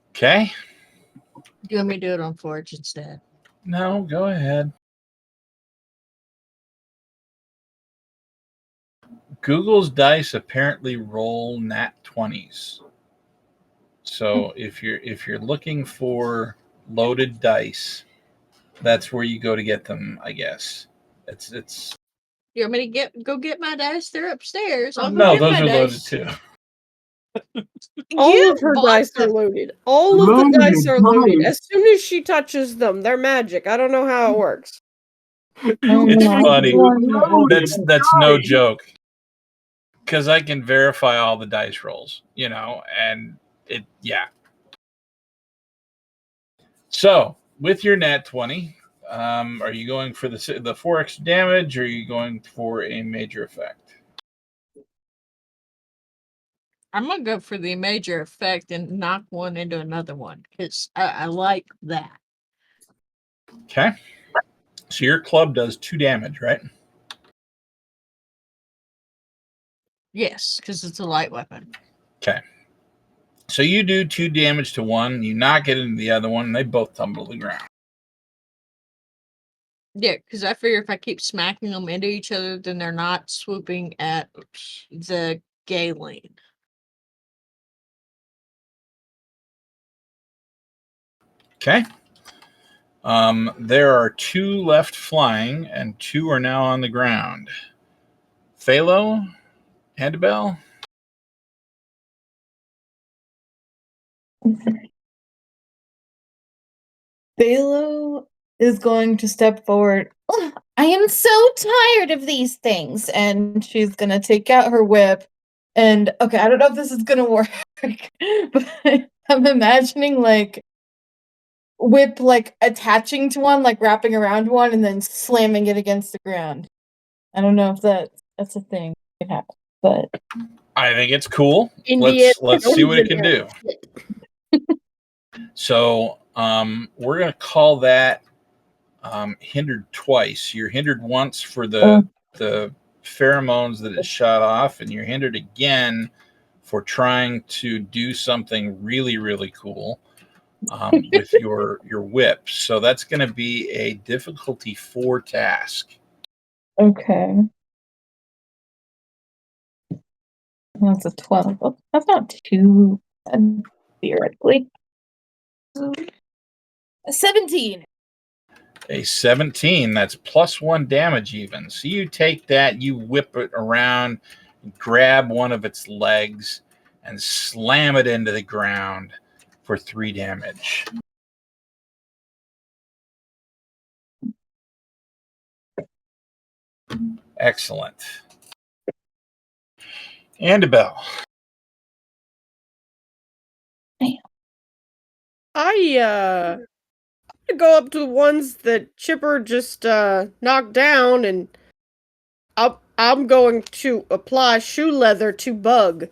Okay. Do you want me to do it on Forge instead? No, go ahead. Google's dice apparently roll nat 20s. So if you're looking for loaded dice, that's where you go to get them, I guess. It's You want me to go get my dice? They're upstairs. I'll go no, get those my are loaded dice. too. all You of her bought dice are them. loaded. All of the dice are loaded. As soon as she touches them, they're magic. I don't know how it works. It's funny. Loaded That's no dice. joke. Because I can verify all the dice rolls, you know, and yeah. So with your nat 20, are you going for the 4 extra damage, or are you going for a major effect? I'm gonna go for the major effect and knock one into another one because I like that. Okay. So your club does 2 damage, right? Yes, because it's a light weapon. Okay. So you do 2 damage to one, you knock it into the other one, and they both tumble to the ground. Yeah, because I figure if I keep smacking them into each other, then they're not swooping at the Galen. Okay. There are 2 left flying, and 2 are now on the ground. Phalo, Handabel. Phalo is going to step forward. "Ugh, I am so tired of these things," and she's gonna take out her whip. And okay, I don't know if this is gonna work, but I'm imagining like whip like attaching to one, like wrapping around one, and then slamming it against the ground. I don't know if that's a thing that can happen, but I think it's cool. Indian. Let's see what it can do. So we're going to call that hindered twice. You're hindered once for the pheromones that it shot off, and you're hindered again for trying to do something really, really cool with your whip. So that's going to be a difficulty 4 task. okay. That's a 12. Oh, that's not too bad, theoretically. A 17. A 17, that's +1 damage even. So you take that, you whip it around, grab one of its legs, and slam it into the ground for 3 damage. Excellent. Annabelle. I go up to the ones that Chipper just knocked down, and I'm going to apply shoe leather to Bug.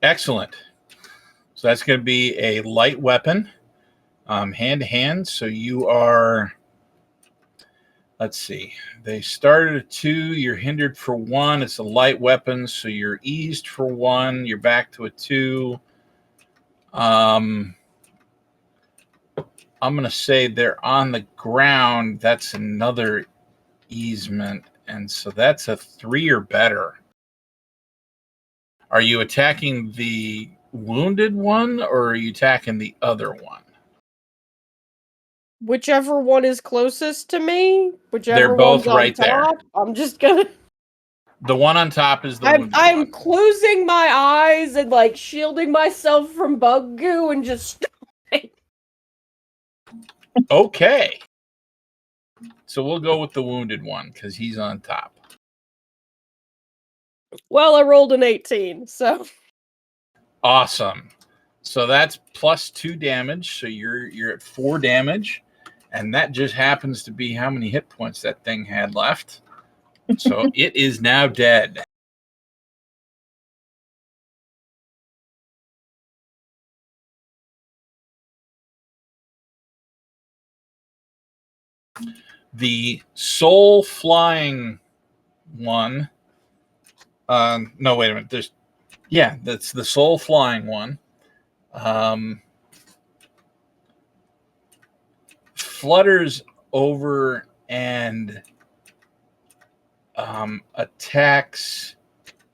Excellent. So that's going to be a light weapon, hand to hand. So you are, let's see, they started at 2, you're hindered for 1. It's a light weapon, so you're eased for 1. You're back to a 2. I'm going to say they're on the ground. That's another easement. And so that's a 3 or better. Are you attacking the wounded one, or are you attacking the other one? Whichever one is closest to me, whichever They're both one's on right there. top, I'm just gonna. The one on top is the wounded I'm one. closing my eyes and like shielding myself from bug goo and just. Okay. So we'll go with the wounded one because he's on top. Well, I rolled an 18, so. Awesome. So that's +2 damage. So you're at 4 damage. And that just happens to be how many hit points that thing had left. So it is now dead. The soul flying one. No, wait a minute. That's the soul flying one. Flutters over and attacks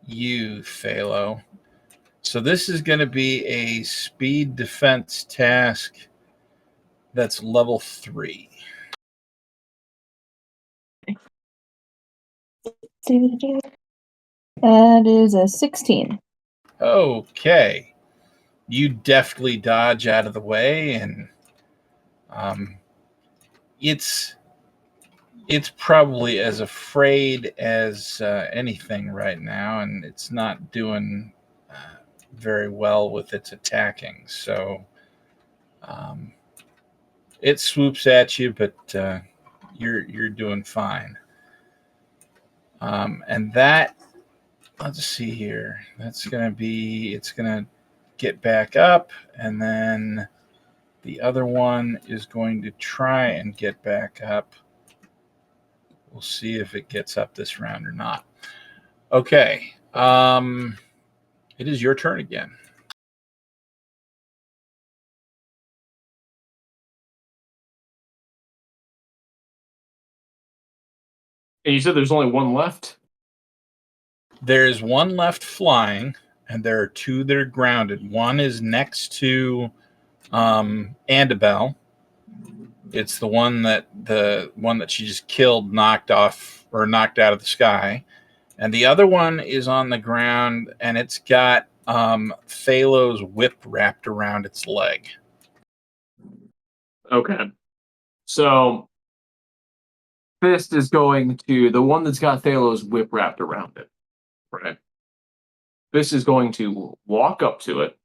you, Phalo. So this is going to be a speed defense task that's level 3. That is a 16. Okay. You deftly dodge out of the way, and it's probably as afraid as anything right now, and it's not doing very well with its attacking. So it swoops at you, but you're doing fine. And that, let's see here. That's gonna be. It's gonna get back up, and then the other one is going to try and get back up. We'll see if it gets up this round or not. Okay. It is your turn again. And you said there's only one left? There's one left flying, and there are 2 that are grounded. One is next to Annabelle. It's the one that she just killed, knocked off or knocked out of the sky. And the other one is on the ground, and it's got Thalo's whip wrapped around its leg. Okay. So Fist is going to the one that's got Thalo's whip wrapped around it. Right. Fist is going to walk up to it,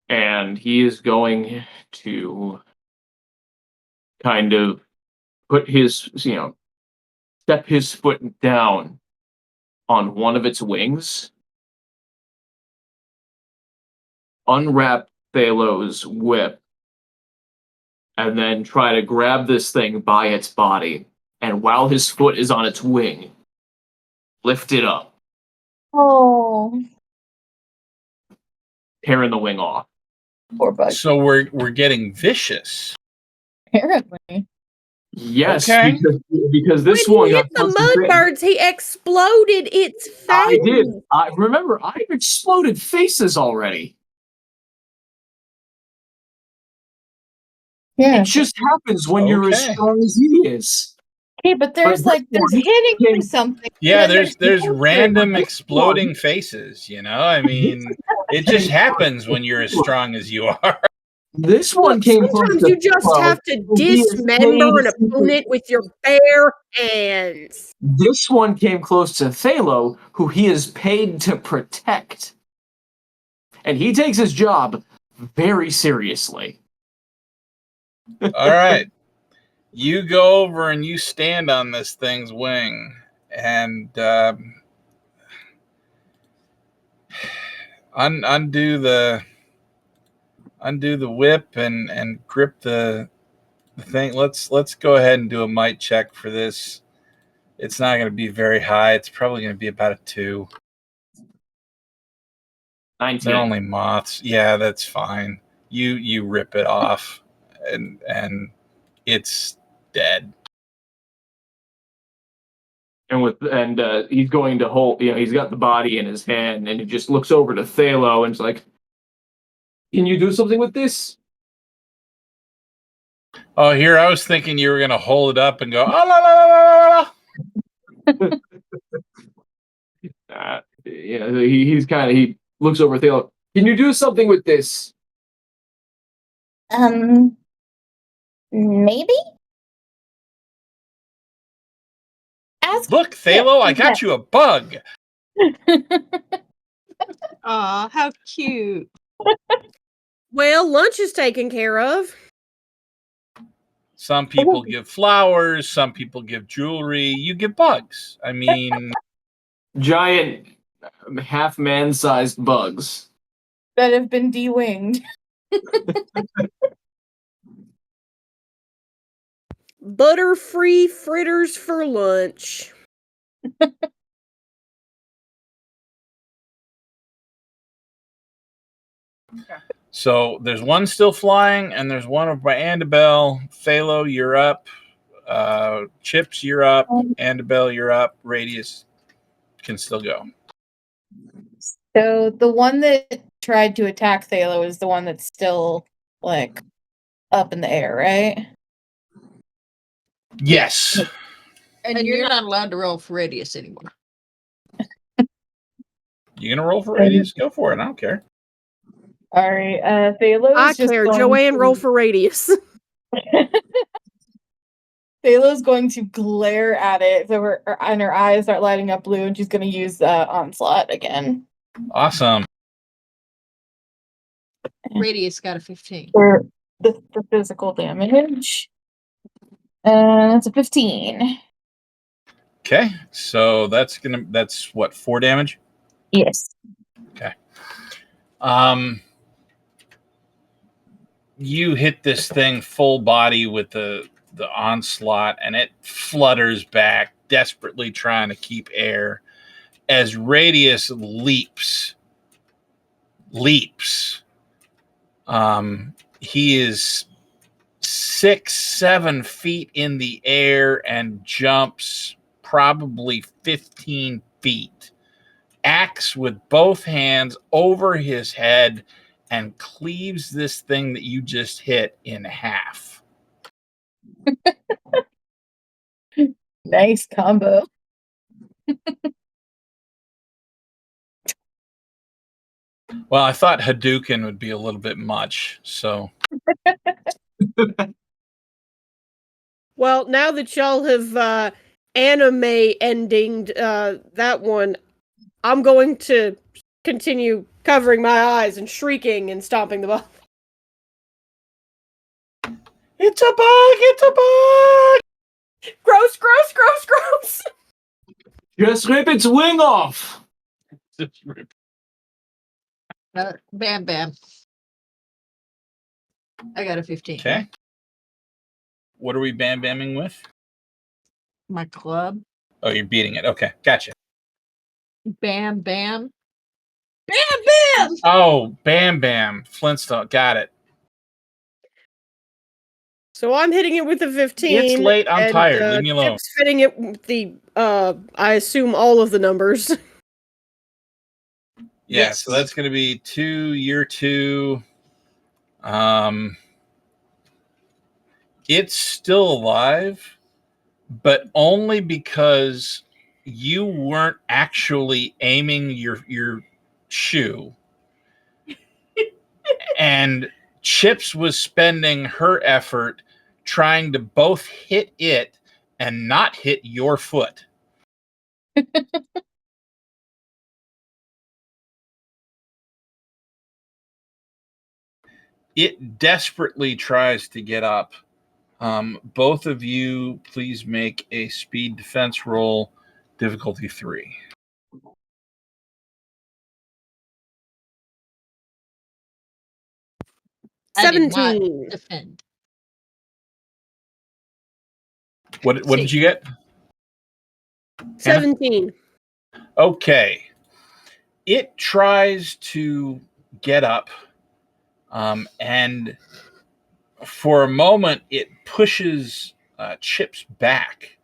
and he is going to kind of put his, step his foot down on one of its wings, unwrap Thalo's whip, and then try to grab this thing by its body. And while his foot is on its wing, lift it up, Oh, tearing the wing off. poor bug. So we're getting vicious. Apparently. Yes, Okay. because this when one he hit got the concentrated. mudbirds, he exploded its face. I did. I remember. I've exploded faces already. Yeah. It just happens when you're as Okay. strong as he is. Okay, but there's But there's this one hitting came- something. Yeah, and then there's random This exploding one- faces, I mean, it just happens when you're as strong as you are. This one Look, came close sometimes to you just Thalo, have to who he is dismember an paid to- opponent with your bare hands. This one came close to Thalo, who he is paid to protect. And he takes his job very seriously. All right. You go over and you stand on this thing's wing and undo the whip and grip the thing. Let's go ahead and do a might check for this. It's not going to be very high. It's probably going to be about a 2. 19. They're only moths. Yeah, that's fine. You rip it off and it's dead. And he's going to hold, he's got the body in his hand, and he just looks over to Thalo and is like, "Can you do something with this?" Oh, here I was thinking you were going to hold it up and go, "Ah, la, la, la, la, la." He looks over at Thalo. "Can you do something with this?" Maybe? Ask Look, Thalo, I got you a bug. Aw, how cute. Well, lunch is taken care of. Some people give flowers, some people give jewelry. You give bugs. I mean, Giant, half man-sized bugs. that have been de-winged. Butter-free fritters for lunch. so there's one still flying, and there's one over by Andabel. Thalo, you're up. Chips, you're up. Andabel, you're up. Radius can still go. So the one that tried to attack Thalo is the one that's still up in the air, right? Yes. And you're not allowed to roll for radius anymore. You gonna roll for radius? Go for it. I don't care. All right. Thalo's I just care. going Joanne, to- roll for radius. Thalo's going to glare at it, so her eyes start lighting up blue, and she's going to use onslaught again Awesome. Radius got a 15. for the physical damage. It's a 15. Okay. So that's what, 4 damage? Yes. Okay. You hit this thing full body with the onslaught, and it flutters back, desperately trying to keep air as Radius leaps. He is 6-7 feet in the air and jumps probably 15 feet. Axe with both hands over his head and cleaves this thing that you just hit in half. Nice combo. Well, I thought Hadouken would be a little bit much, so. Well, now that y'all have anime endinged that one, I'm going to continue covering my eyes and shrieking and stomping the ball. It's a bug! It's a bug! Gross, gross, gross, gross! Just rip its wing off. Bam, bam. I got a 15. Okay. What are we bam-bamming with? My club. Oh, you're beating it. Okay, gotcha. Bam, bam. Bam, bam! Oh, Bam Bam. Flintstone. Got it. So I'm hitting it with a 15. It's late. I'm and, tired. Leave me alone. Chip's hitting it with the, I assume all of the numbers. Yeah, Yes. so that's going to be 2, year 2. It's still alive, but only because you weren't actually aiming your shoe. And Chips was spending her effort trying to both hit it and not hit your foot. It desperately tries to get up. Both of you, please make a speed defense roll, difficulty 3. I did not 17. defend. What did you get? 17. Okay. It tries to get up, and for a moment, it pushes Chips back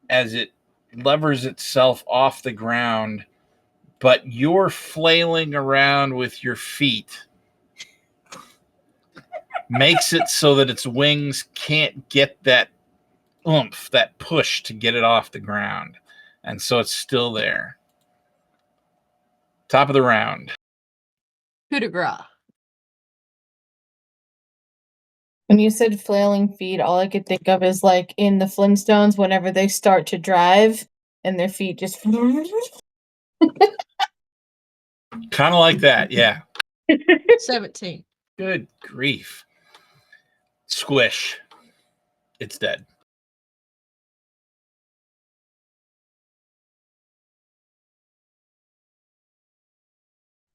as it levers itself off the ground, but you're flailing around with your feet makes it so that its wings can't get that oomph, that push to get it off the ground. And so it's still there. Top of the round. Coup de grace. When you said flailing feet, all I could think of is like in the Flintstones whenever they start to drive and their feet just. Kind of like that, yeah. 17. Good grief. Squish. It's dead.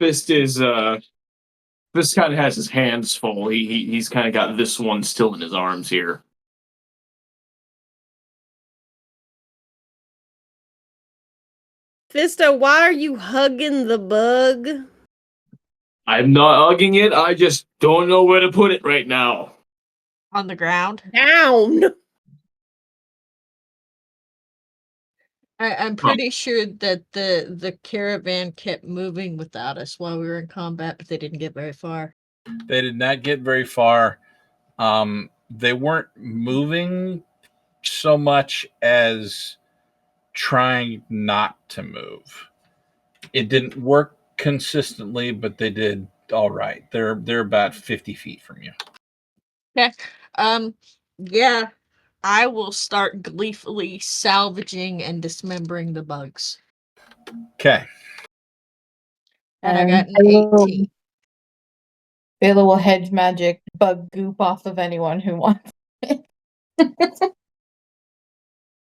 Fist kind of has his hands full. He's kind of got this one still in his arms here. Fisto, why are you hugging the bug? I'm not hugging it. I just don't know where to put it right now. On the ground. Down! I'm pretty sure that the caravan kept moving without us while we were in combat, but they didn't get very far. They did not get very far. They weren't moving so much as trying not to move. It didn't work consistently, but they did all right. They're about 50 feet from you. Okay. Yeah. I will start gleefully salvaging and dismembering the bugs. Okay. And I got an Philo 18. will hedge magic bug goop off of anyone who wants it.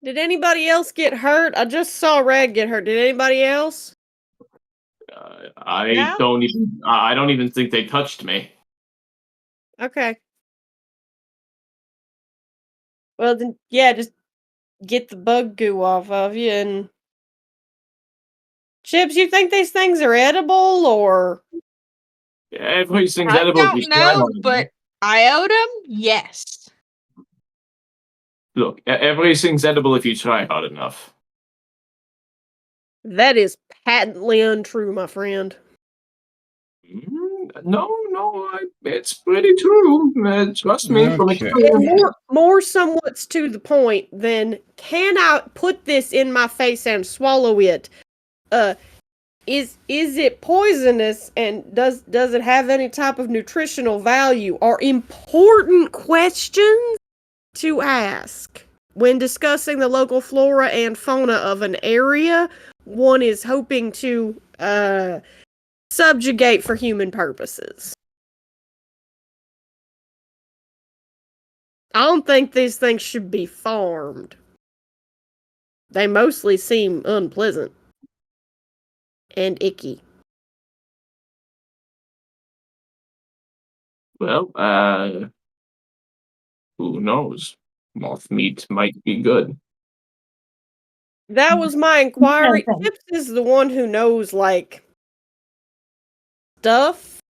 Did anybody else get hurt? I just saw Red get hurt. Did anybody else? I Yeah? don't even think they touched me. Okay. Well, then, yeah, just get the bug goo off of you and... Chips, you think these things are edible, or... Everything's I edible. don't know, but Iotum, yes. Look, everything's edible if you try hard enough. That is patently untrue, my friend. No, it's pretty true. Trust me. From Okay. experience. More somewhat's to the point than, can I put this in my face and swallow it? is it poisonous, and does it have any type of nutritional value, are important questions to ask when discussing the local flora and fauna of an area one is hoping to subjugate for human purposes. I don't think these things should be farmed. They mostly seem unpleasant and icky. Well, who knows? Moth meat might be good. That was my No inquiry. thanks. Chips is the one who knows, like, stuff.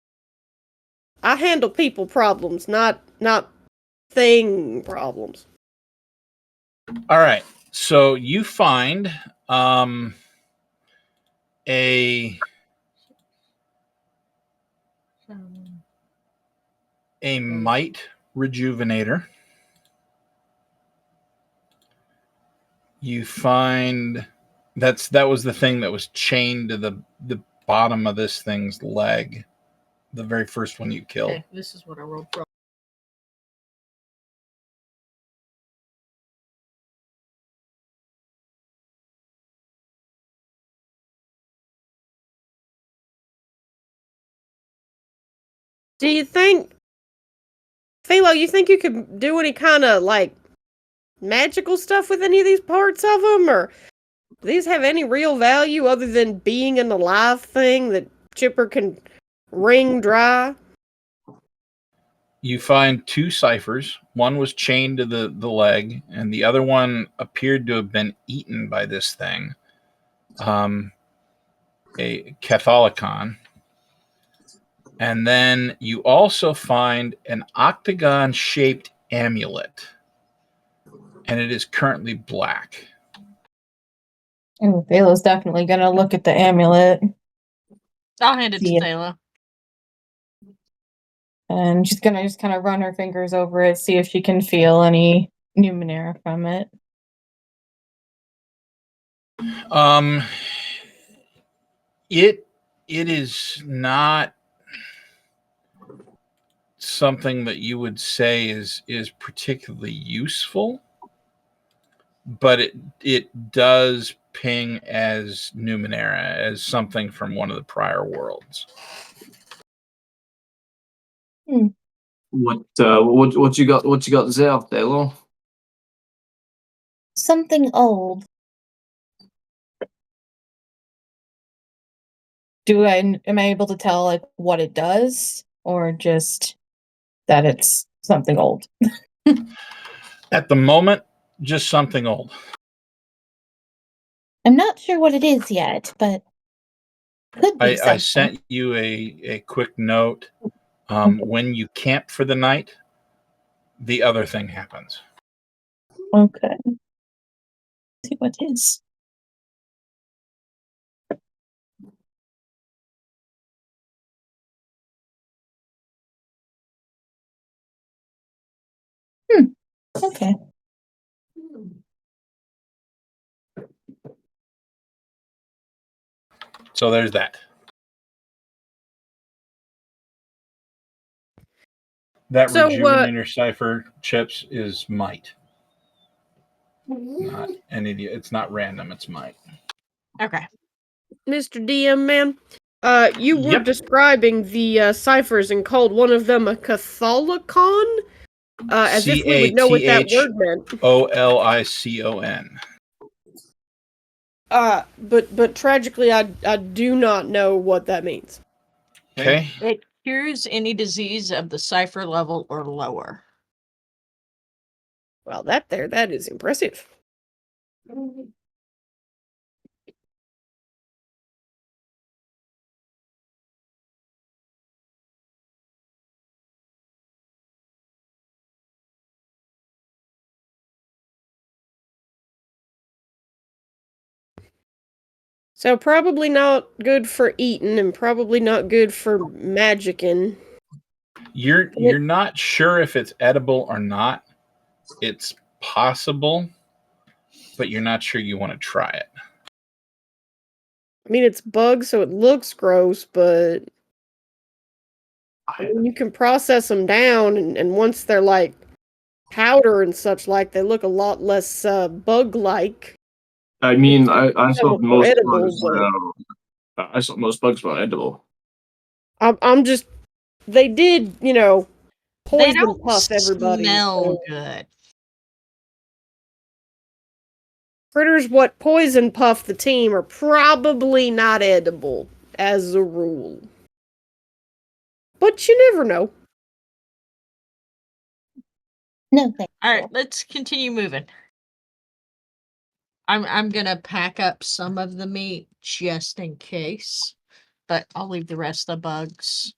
I handle people problems, not thing problems. All right. So you find a mite rejuvenator. You find that was the thing that was chained to the bottom of this thing's leg, the very first one you killed. Okay, this is what I rolled for. Do you think, Philo, you think you could do any kind of, like, magical stuff with any of these parts of them? Or do these have any real value other than being an alive thing that Chipper can wring dry? You find 2 ciphers. One was chained to the leg, and the other one appeared to have been eaten by this thing. A Catholicon. And then you also find an octagon-shaped amulet, and it is currently black. Oh, Thala's definitely gonna look at the amulet. I'll hand it to See it. Thela. And she's gonna just kind of run her fingers over it, see if she can feel any Numenera from it. It is not something that you would say is particularly useful, but it does ping as Numenera, as something from one of the prior worlds. What you got? What you got there, Thela? Something old. Am I able to tell like what it does, or just that it's something old? At the moment, just something old. I'm not sure what it is yet, but could be I something. sent you a quick note. When you camp for the night, the other thing happens. Okay. Let's see what it is. Okay. So there's that. That So, rejuvenator cipher chips is might. Not an idiot. It's not random. It's might. Okay. Mr. DM man, you were Yep. describing the ciphers and called one of them a Catholicon? As if we would know what that word meant. Catholicon. But tragically, I do not know what that means. Okay. It cures any disease of the cipher level or lower. Well, that is impressive. So probably not good for eating, and probably not good for magicking. You're not sure if it's edible or not. It's possible, but you're not sure you want to try it. I mean, it's bugs, so it looks gross, but you can process them down, and once they're like powder and such like, they look a lot less bug-like. I mean, I Some thought of them are most edible, bugs. but I thought most bugs were edible. I'm just they did, They poison don't puff everybody. smell So good. critters what poison puff the team are probably not edible as a rule. But you never know. No, thank All right, you. let's continue moving. I'm gonna pack up some of the meat just in case, but I'll leave the rest of the bugs.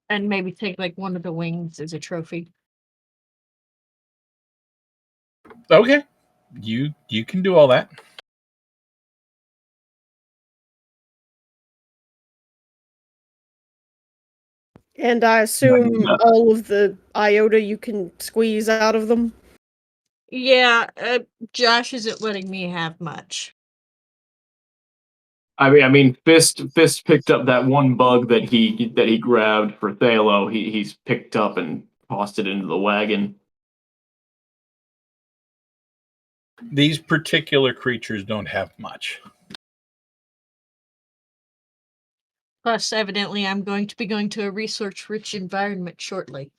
And maybe take like one of the wings as a trophy. Okay, you can do all that. And I assume all of the iota you can squeeze out of them. Yeah, Josh isn't letting me have much. I mean, Fist picked up that one bug that he grabbed for Thalo. He's picked up and tossed it into the wagon. These particular creatures don't have much. Plus, evidently, I'm going to be going to a resource-rich environment shortly.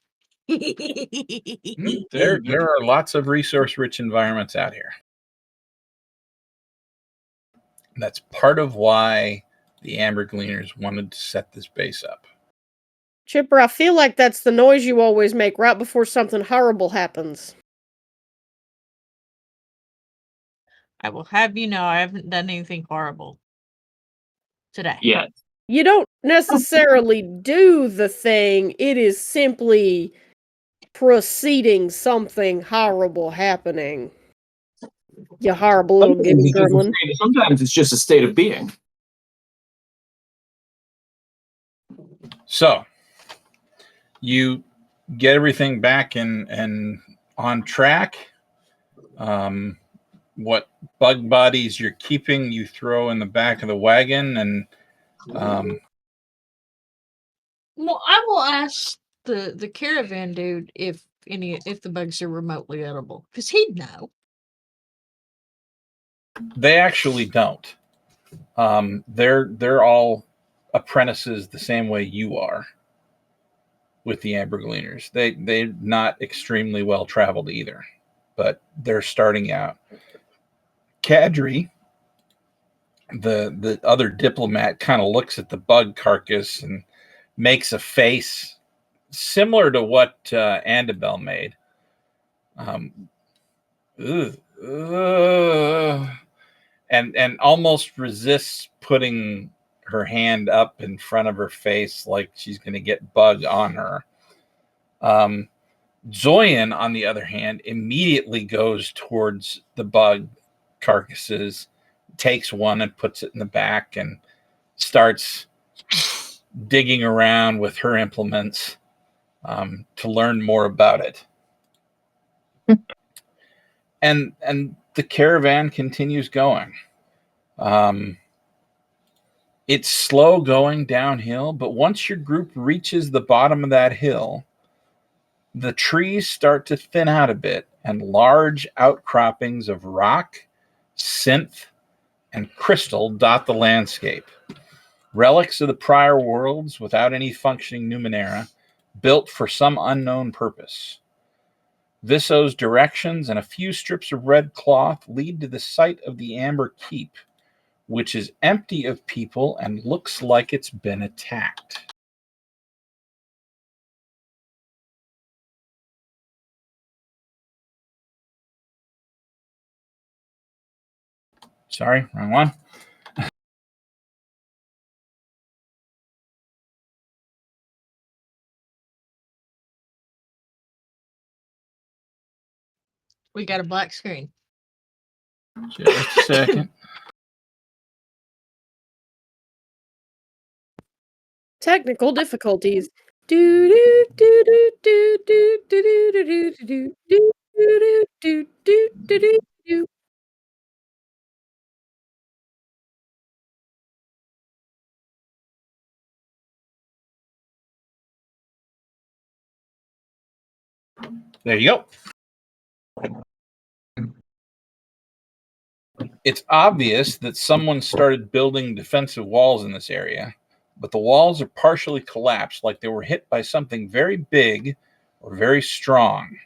There are lots of resource-rich environments out here. That's part of why the Amber Gleaners wanted to set this base up. Chipper, I feel like that's the noise you always make right before something horrible happens. I will have you know I haven't done anything horrible today. Yeah, You don't necessarily do the thing, it is simply preceding something horrible happening. You horrible little gimme gremlin. sometimes it's just a state of being. So you get everything back and on track. What bug bodies you're keeping, you throw in the back of the wagon, and Well, I will ask the caravan dude if the bugs are remotely edible, because he'd know. they actually don't. They're all apprentices the same way you are with the Amber Gleaners. They're not extremely well traveled either, but they're starting out. Kadri, the other diplomat, kind of looks at the bug carcass and makes a face similar to what Andabel made. Ugh, ugh, and almost resists putting her hand up in front of her face like she's going to get bug on her. Zoyan, on the other hand, immediately goes towards the bug carcasses, takes one and puts it in the back, and starts digging around with her implements to learn more about it. And the caravan continues going. It's slow going downhill, but once your group reaches the bottom of that hill, the trees start to thin out a bit, and large outcroppings of rock, synth, and crystal dot the landscape. Relics of the prior worlds without any functioning Numenera, built for some unknown purpose. Visso's directions and a few strips of red cloth lead to the site of the Amber Keep, which is empty of people and looks like it's been attacked. Sorry, wrong one. We got a black screen. Just a second. Technical difficulties. Do do do do do do do do do do do do do do do do do. There you go. It's obvious that someone started building defensive walls in this area, but the walls are partially collapsed, like they were hit by something very big or very strong.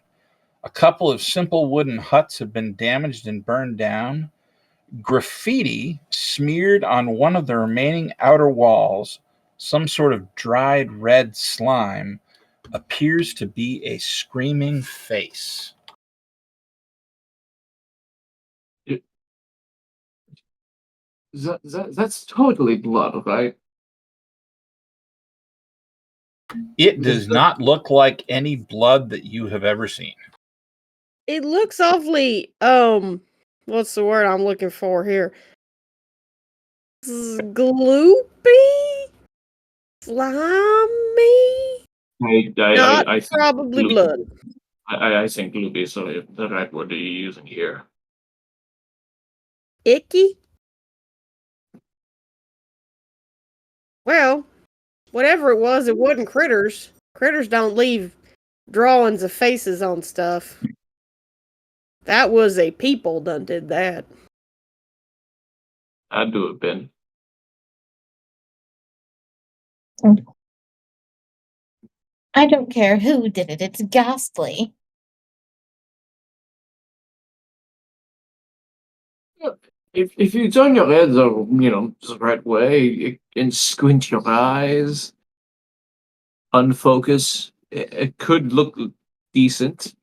A couple of simple wooden huts have been damaged and burned down. Graffiti smeared on one of the remaining outer walls, some sort of dried red slime, appears to be a screaming face. That's totally blood, right? It does not look like any blood that you have ever seen. It looks awfully, what's the word I'm looking for here? Gloopy? Slimy? Not I think probably blood. I think Gloopy is the right word you're using here. Icky? Well, whatever it wasn't critters. Critters don't leave drawings of faces on stuff. That was a people done did that. I'd do it, Ben. I don't care who did it. It's ghastly. If you turn your head the right way and squint your eyes, unfocus, it could look decent.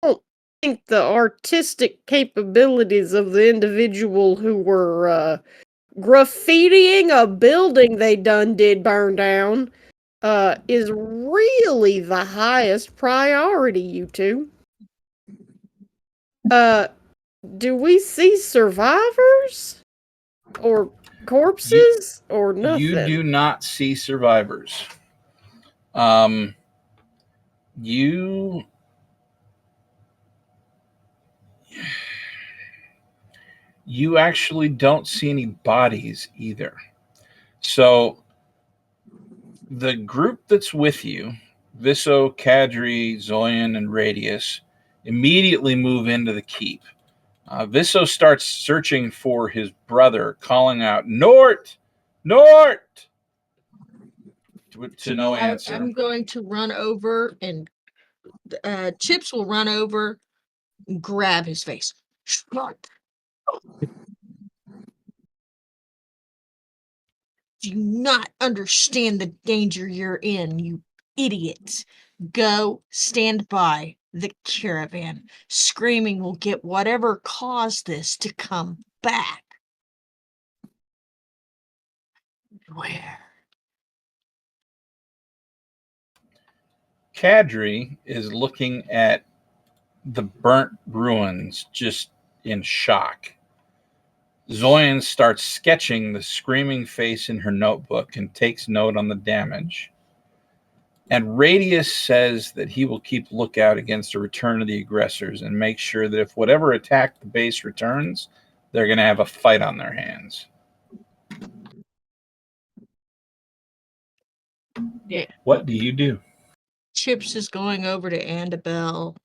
I don't think the artistic capabilities of the individual who were graffitiing a building they done did burn down is really the highest priority, you two. Do we see survivors? Or corpses? Or nothing? You do not see survivors. You actually don't see any bodies either. So the group that's with you, Visso, Kadri, Zoyan, and Radius, immediately move into the keep. Visso starts searching for his brother, calling out, Nort! Nort! To no answer. I'm going to run over and Chips will run over and grab his face. Snort. Do you not understand the danger you're in, you idiots? Go stand by the caravan. Screaming will get whatever caused this to come back. Where? Kadri is looking at the burnt ruins just in shock. Zoyan starts sketching the screaming face in her notebook and takes note on the damage. And Radius says that he will keep lookout against a return of the aggressors and make sure that if whatever attacked the base returns, they're going to have a fight on their hands. Yeah. What do you do? Chips is going over to Annabelle.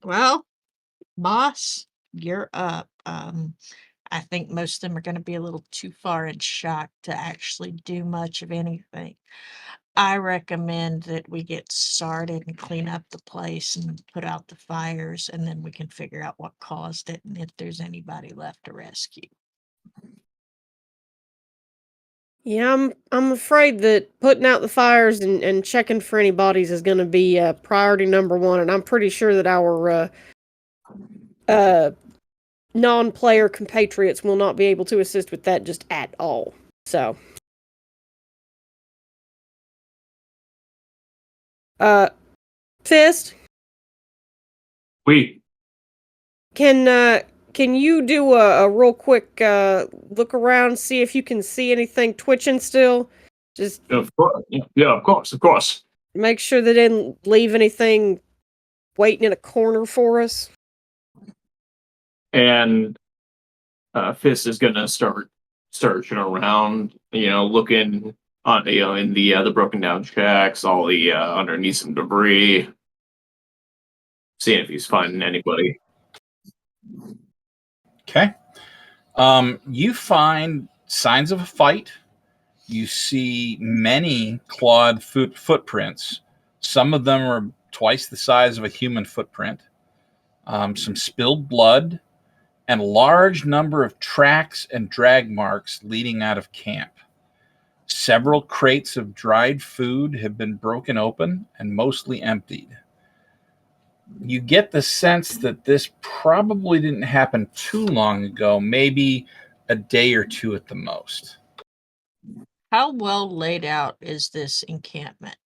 Well, boss, you're up. I think most of them are going to be a little too far in shock to actually do much of anything. I recommend that we get started and clean up the place and put out the fires, and then we can figure out what caused it and if there's anybody left to rescue. Yeah, I'm afraid that putting out the fires and checking for any bodies is going to be priority number one, and I'm pretty sure that our non-player compatriots will not be able to assist with that just at all. So, Fist, We can you do a real quick look around, see if you can see anything twitching still? Just of course, yeah, of course. make sure they didn't leave anything waiting in a corner for us. And Fist is gonna start searching around, looking in the broken down shacks, all the underneath some debris, seeing if he's finding anybody. Okay. You find signs of a fight. You see many clawed footprints. Some of them are twice the size of a human footprint. Some spilled blood, and a large number of tracks and drag marks leading out of camp. Several crates of dried food have been broken open and mostly emptied. You get the sense that this probably didn't happen too long ago, maybe a day or two at the most. How well laid out is this encampment?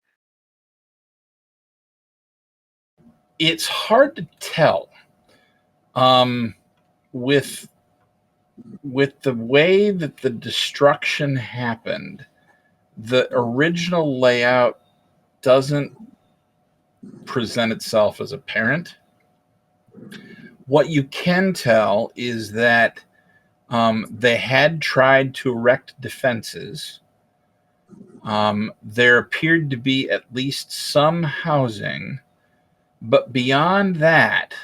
It's hard to tell. With the way that the destruction happened, the original layout doesn't present itself as apparent. What you can tell is that they had tried to erect defenses. There appeared to be at least some housing, but beyond that,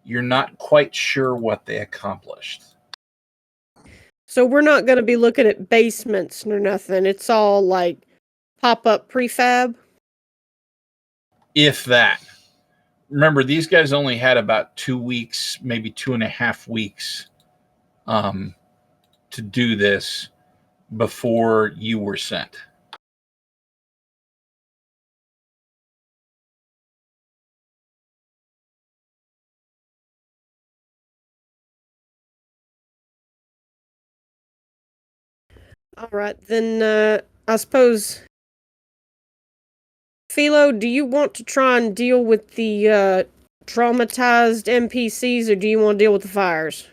you're not quite sure what they accomplished. So we're not going to be looking at basements or nothing. It's all like pop-up prefab. If that. Remember, these guys only had about 2 weeks, maybe 2.5 weeks to do this before you were sent. All right, then I suppose, Philo, do you want to try and deal with the traumatized NPCs, or do you want to deal with the fires?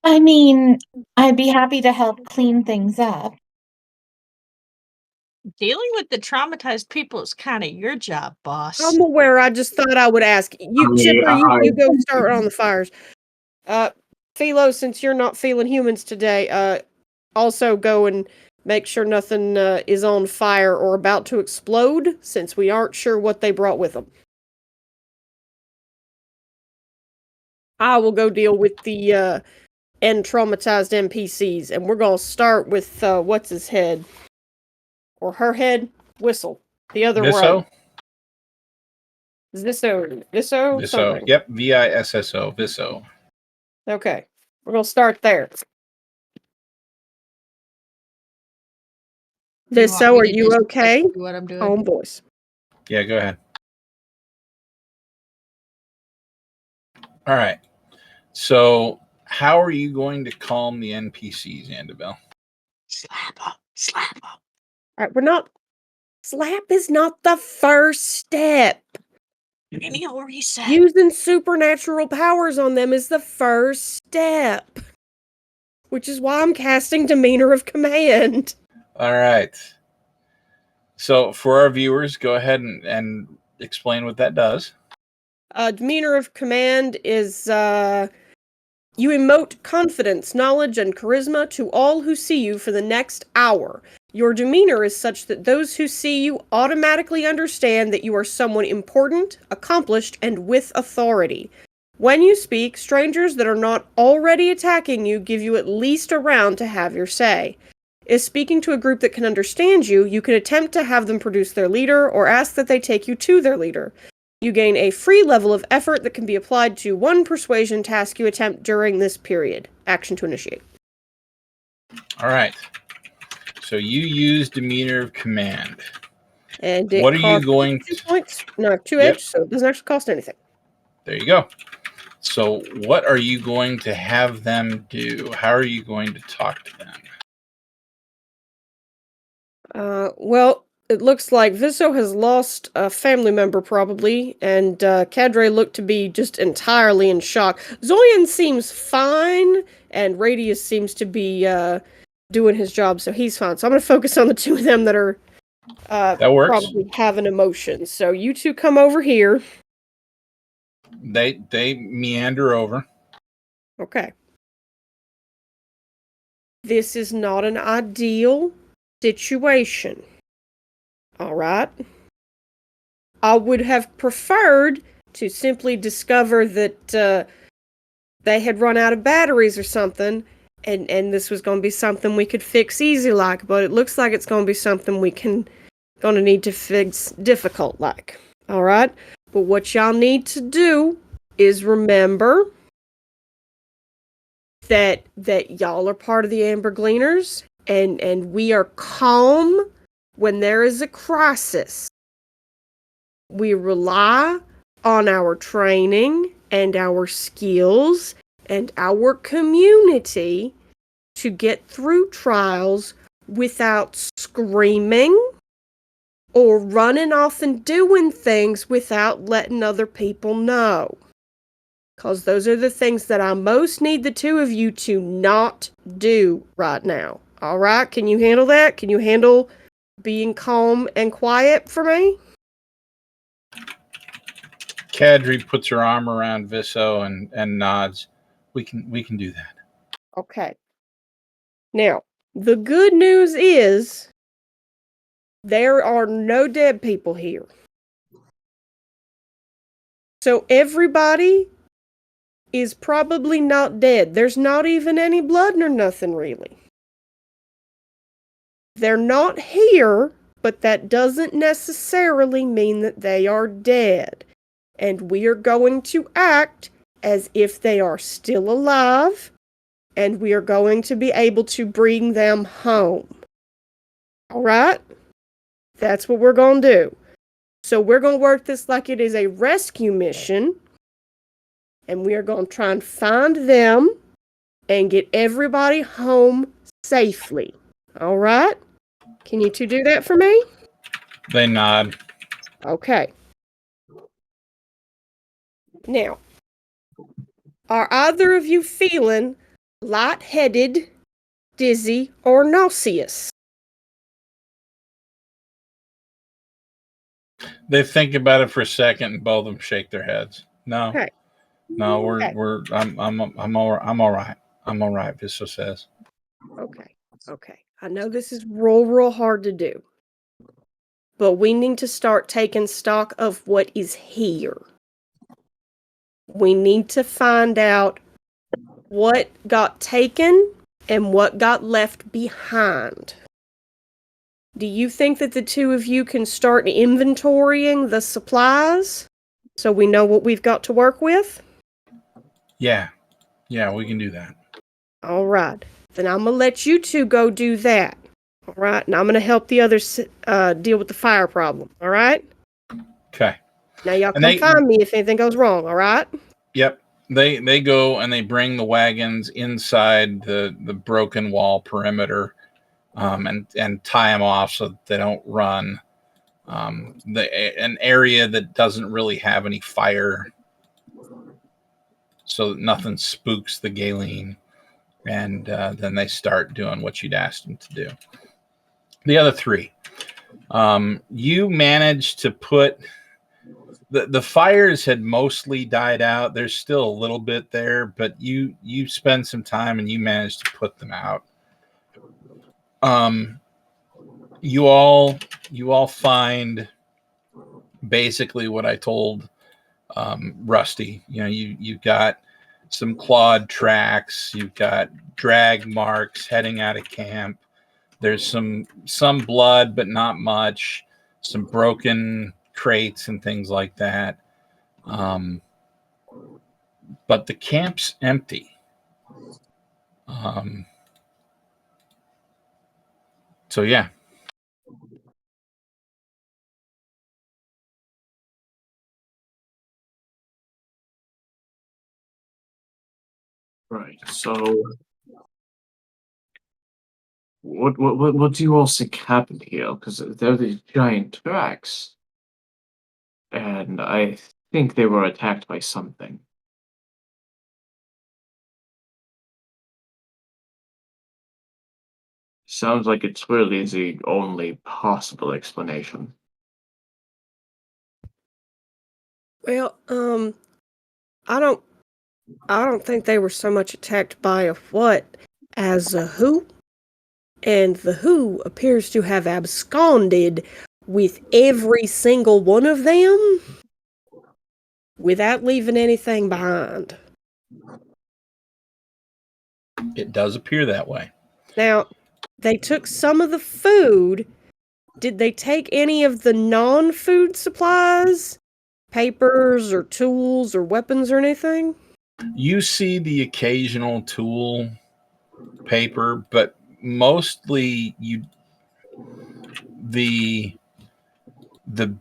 I mean, I'd be happy to help clean things up. Dealing with the traumatized people is kind of your job, boss. I'm aware. I just thought I would ask you, Chipper. You go start on the fires. Philo, since you're not feeling humans today, also go and make sure nothing is on fire or about to explode, since we aren't sure what they brought with them. I will go deal with the traumatized NPCs, and we're gonna start with what's his head or her head, Whistle. The other Visso? one. Visso Visso. something. Yep, Visso. Visso. Okay, we're gonna start there. Do you want Visso, me are to you just okay? do what I'm doing? Homeboys. Yeah, go ahead. All right. So, how are you going to calm the NPCs, Andabel? Slap up, slap up. All right, we're not. Slap is not the first step. Any already said. Using supernatural powers on them is the first step. Which is why I'm casting Demeanor of Command. All right. So, for our viewers, go ahead and explain what that does. Demeanor of Command is, you emote confidence, knowledge, and charisma to all who see you for the next hour. Your demeanor is such that those who see you automatically understand that you are someone important, accomplished, and with authority. When you speak, strangers that are not already attacking you give you at least a round to have your say. If speaking to a group that can understand you, you can attempt to have them produce their leader or ask that they take you to their leader. You gain a free level of effort that can be applied to one persuasion task you attempt during this period. Action to initiate. All right. So you use Demeanor of Command. And it What are you costs going 2 points. No, 2 Yep. edge, so it doesn't actually cost anything. There you go. So what are you going to have them do? How are you going to talk to them? Well, it looks like Visso has lost a family member, probably, and Cadre looked to be just entirely in shock. Zoyan seems fine, and Radius seems to be doing his job, so he's fine. So I'm going to focus on the two of them that are That works. probably having emotions. So you two come over here. They meander over. Okay. this is not an ideal situation. All right? I would have preferred to simply discover that they had run out of batteries or something, and this was going to be something we could fix easy like, but it looks like it's going to be something we can going to need to fix difficult like. All right? But what y'all need to do is remember that y'all are part of the Amber Gleaners, and we are calm when there is a crisis. We rely on our training and our skills and our community to get through trials without screaming or running off and doing things without letting other people know. Because those are the things that I most need the two of you to not do right now. All right? Can you handle that? Can you handle being calm and quiet for me? Kadri puts her arm around Visso and nods. We can do that. Okay. Now, the good news is there are no dead people here. So everybody is probably not dead. There's not even any blood nor nothing really. They're not here, but that doesn't necessarily mean that they are dead. And we are going to act as if they are still alive, and we are going to be able to bring them home. All right? That's what we're going to do. So we're going to work this like it is a rescue mission, and we are going to try and find them and get everybody home safely. All right? Can you two do that for me? They nod. Okay. Now, are either of you feeling lightheaded, dizzy, or nauseous? They think about it for a second, and both of them shake their heads. No, Okay. no, Okay. I'm all right. I'm all right. Visso says. Okay. I know this is real hard to do, but we need to start taking stock of what is here. We need to find out what got taken and what got left behind. Do you think that the two of you can start inventorying the supplies so we know what we've got to work with? Yeah, we can do that. All right. Then I'm going to let you two go do that. All right. And I'm going to help the others deal with the fire problem. All right. Okay. Now y'all come find me if anything goes wrong. All right. Yep. They go and they bring the wagons inside the broken wall perimeter, and tie them off so that they don't run. An area that doesn't really have any fire, so that nothing spooks the Galen. And then they start doing what you'd asked them to do. The other three, you managed to put the fires had mostly died out. There's still a little bit there, but you spend some time and you managed to put them out. You all find basically what I told Rusty. You know, you've got some clawed tracks, you've got drag marks heading out of camp. There's some blood, but not much. Some broken crates and things like that. But the camp's empty. So yeah. Right. So, what do you all think happened here? Because there are these giant tracks, and I think they were attacked by something. Sounds like it's really the only possible explanation. Well, I don't think they were so much attacked by a what as a who. And the Who appears to have absconded with every single one of them without leaving anything behind. It does appear that way. Now, they took some of the food. Did they take any of the non-food supplies? Papers or tools or weapons or anything? You see the occasional tool, paper, but mostly the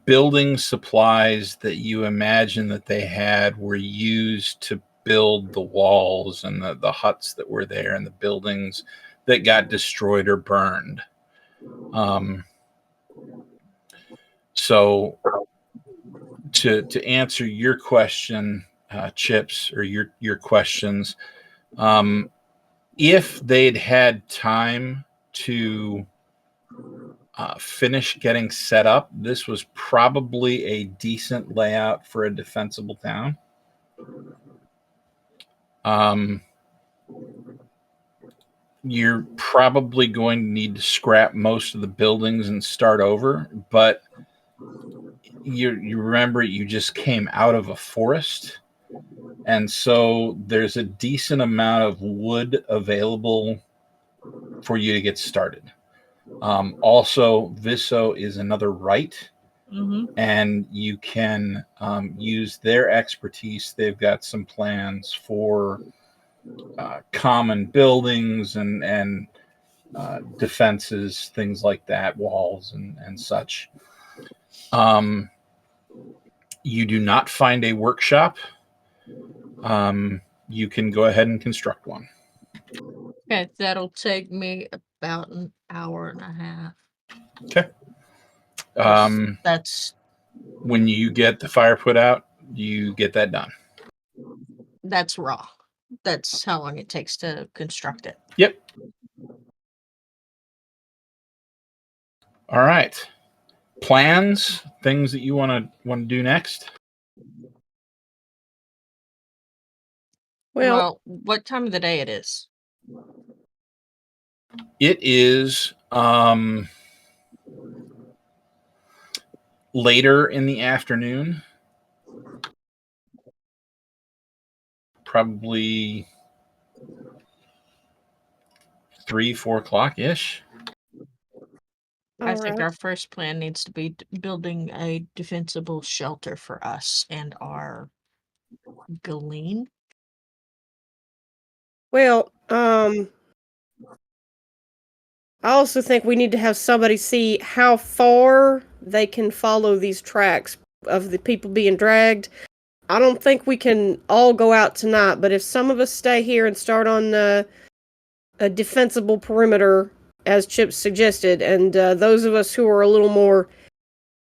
building supplies that you imagine that they had were used to build the walls and the huts that were there and the buildings that got destroyed or burned. So to answer your question, Chips, or your questions, if they'd had time to finish getting set up, this was probably a decent layout for a defensible town. You're probably going to need to scrap most of the buildings and start over, but you remember you just came out of a forest, and so there's a decent amount of wood available for you to get started. Also, Viso is another right, and you can use their expertise. They've got some plans for common buildings and defenses, things like that, walls and such. You do not find a workshop. You can go ahead and construct one. Okay, that'll take me about an hour and a half. Okay. That's When you get the fire put out, you get that done. that's raw. That's how long it takes to construct it. Yep. All right. Plans, things that you want to do next. Well, what time of the day it is? It is later in the afternoon, probably 3-4 o'clock ish. I think our first plan needs to be building a defensible shelter for us and our Galeen. Well, I also think we need to have somebody see how far they can follow these tracks of the people being dragged. I don't think we can all go out tonight, but if some of us stay here and start on a defensible perimeter, as Chip suggested, and those of us who are a little more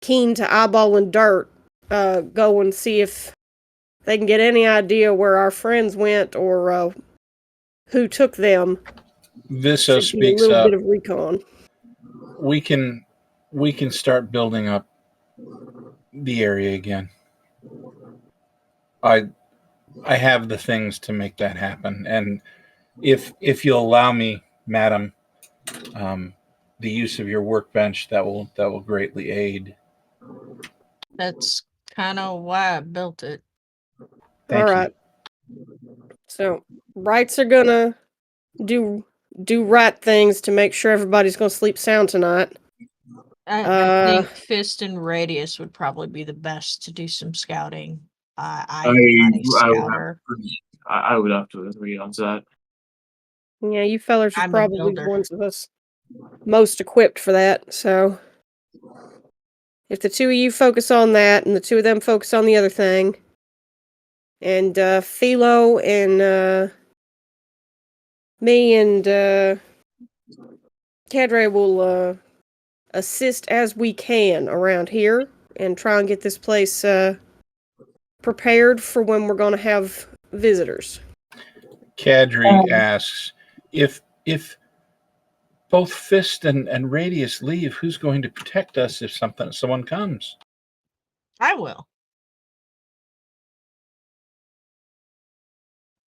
keen to eyeballing dirt, go and see if they can get any idea where our friends went or who took them. Viso Should be a speaks little up. bit of recon. We can start building up the area again. I have the things to make that happen, and if you'll allow me, madam, the use of your workbench, that will greatly aid. That's kind of why I built it. Thank All right. So, rights are gonna do right things to make sure everybody's gonna sleep sound tonight. I think Fist and Radius would probably be the best to do some scouting. I'm not a scouter. I would have to agree on that. Yeah, you fellers are I'm a probably the builder. ones of us most equipped for that. So, if the two of you focus on that, and the two of them focus on the other thing, and Philo and me and Cadre will assist as we can around here and try and get this place prepared for when we're going to have visitors. Kadri asks if both Fist and Radius leave, who's going to protect us if someone comes? I will.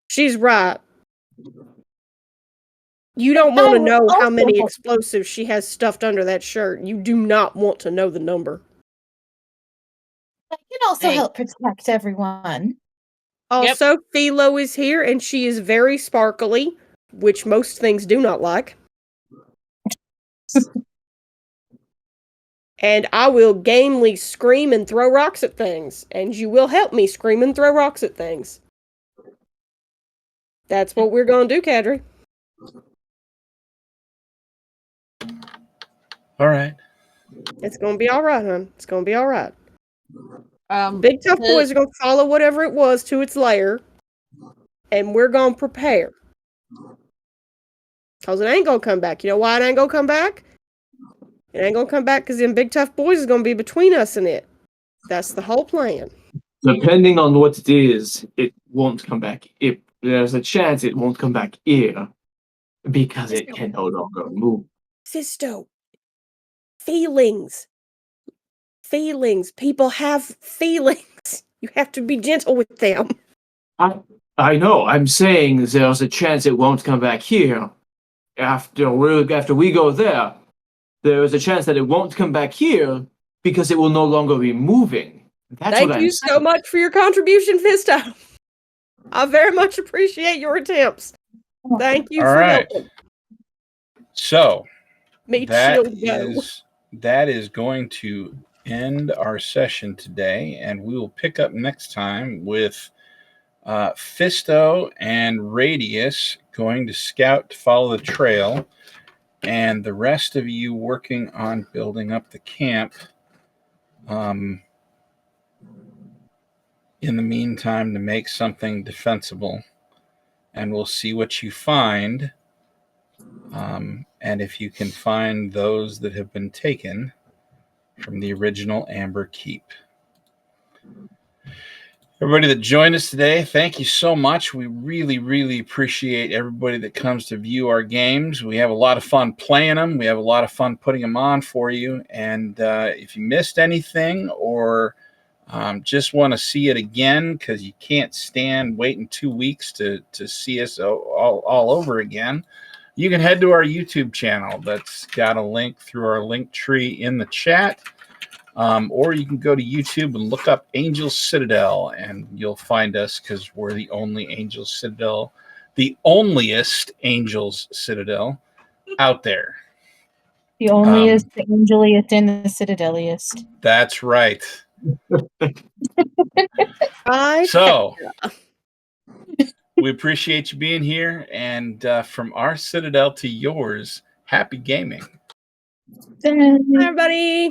She's right. You don't want to I would know how also many help. explosives she has stuffed under that shirt. You do not want to know the number. I can also Hey. help protect everyone. Also, Philo is here, and she is very sparkly, which most things do not like. And I will gamely scream and throw rocks at things, and you will help me scream and throw rocks at things. That's what we're gonna do, Kadri. All right. It's gonna be alright, hon. It's gonna be alright. Um, Big Tough the- Boys are gonna follow whatever it was to its lair, and we're gonna prepare. Cause it ain't gonna come back. You know why it ain't gonna come back? It ain't gonna come back because them Big Tough Boys is gonna be between us and it. That's the whole plan. Depending on what it is, it won't come back. If there's a chance it won't come back here because it can no longer move. Fisto. Feelings. Feelings. People have feelings. You have to be gentle with them. I know. I'm saying there's a chance it won't come back here. After we go there, there is a chance that it won't come back here because it will no longer be moving. That's Thank what you I'm so saying. much for your contribution, Fisto. I very much appreciate your attempts. Thank you All for right. helping So me that shield go. is going to end our session today, and we will pick up next time with Fisto and Radius going to scout to follow the trail, and the rest of you working on building up the camp. In the meantime, to make something defensible, and we'll see what you find. And if you can find those that have been taken from the original Amber Keep. Everybody that joined us today, thank you so much. We really, really appreciate everybody that comes to view our games. We have a lot of fun playing them. We have a lot of fun putting them on for you. And if you missed anything or just want to see it again because you can't stand waiting 2 weeks to see us all over again, you can head to our YouTube channel. That's got a link through our link tree in the chat. Or you can go to YouTube and look up Angel Citadel, and you'll find us because we're the only Angel Citadel, the onlyest Angels Citadel out there. The onlyest, the angeliest, and the citadeliest. That's right. I So we appreciate you being here, and from our Citadel to yours, happy gaming. Hi, everybody.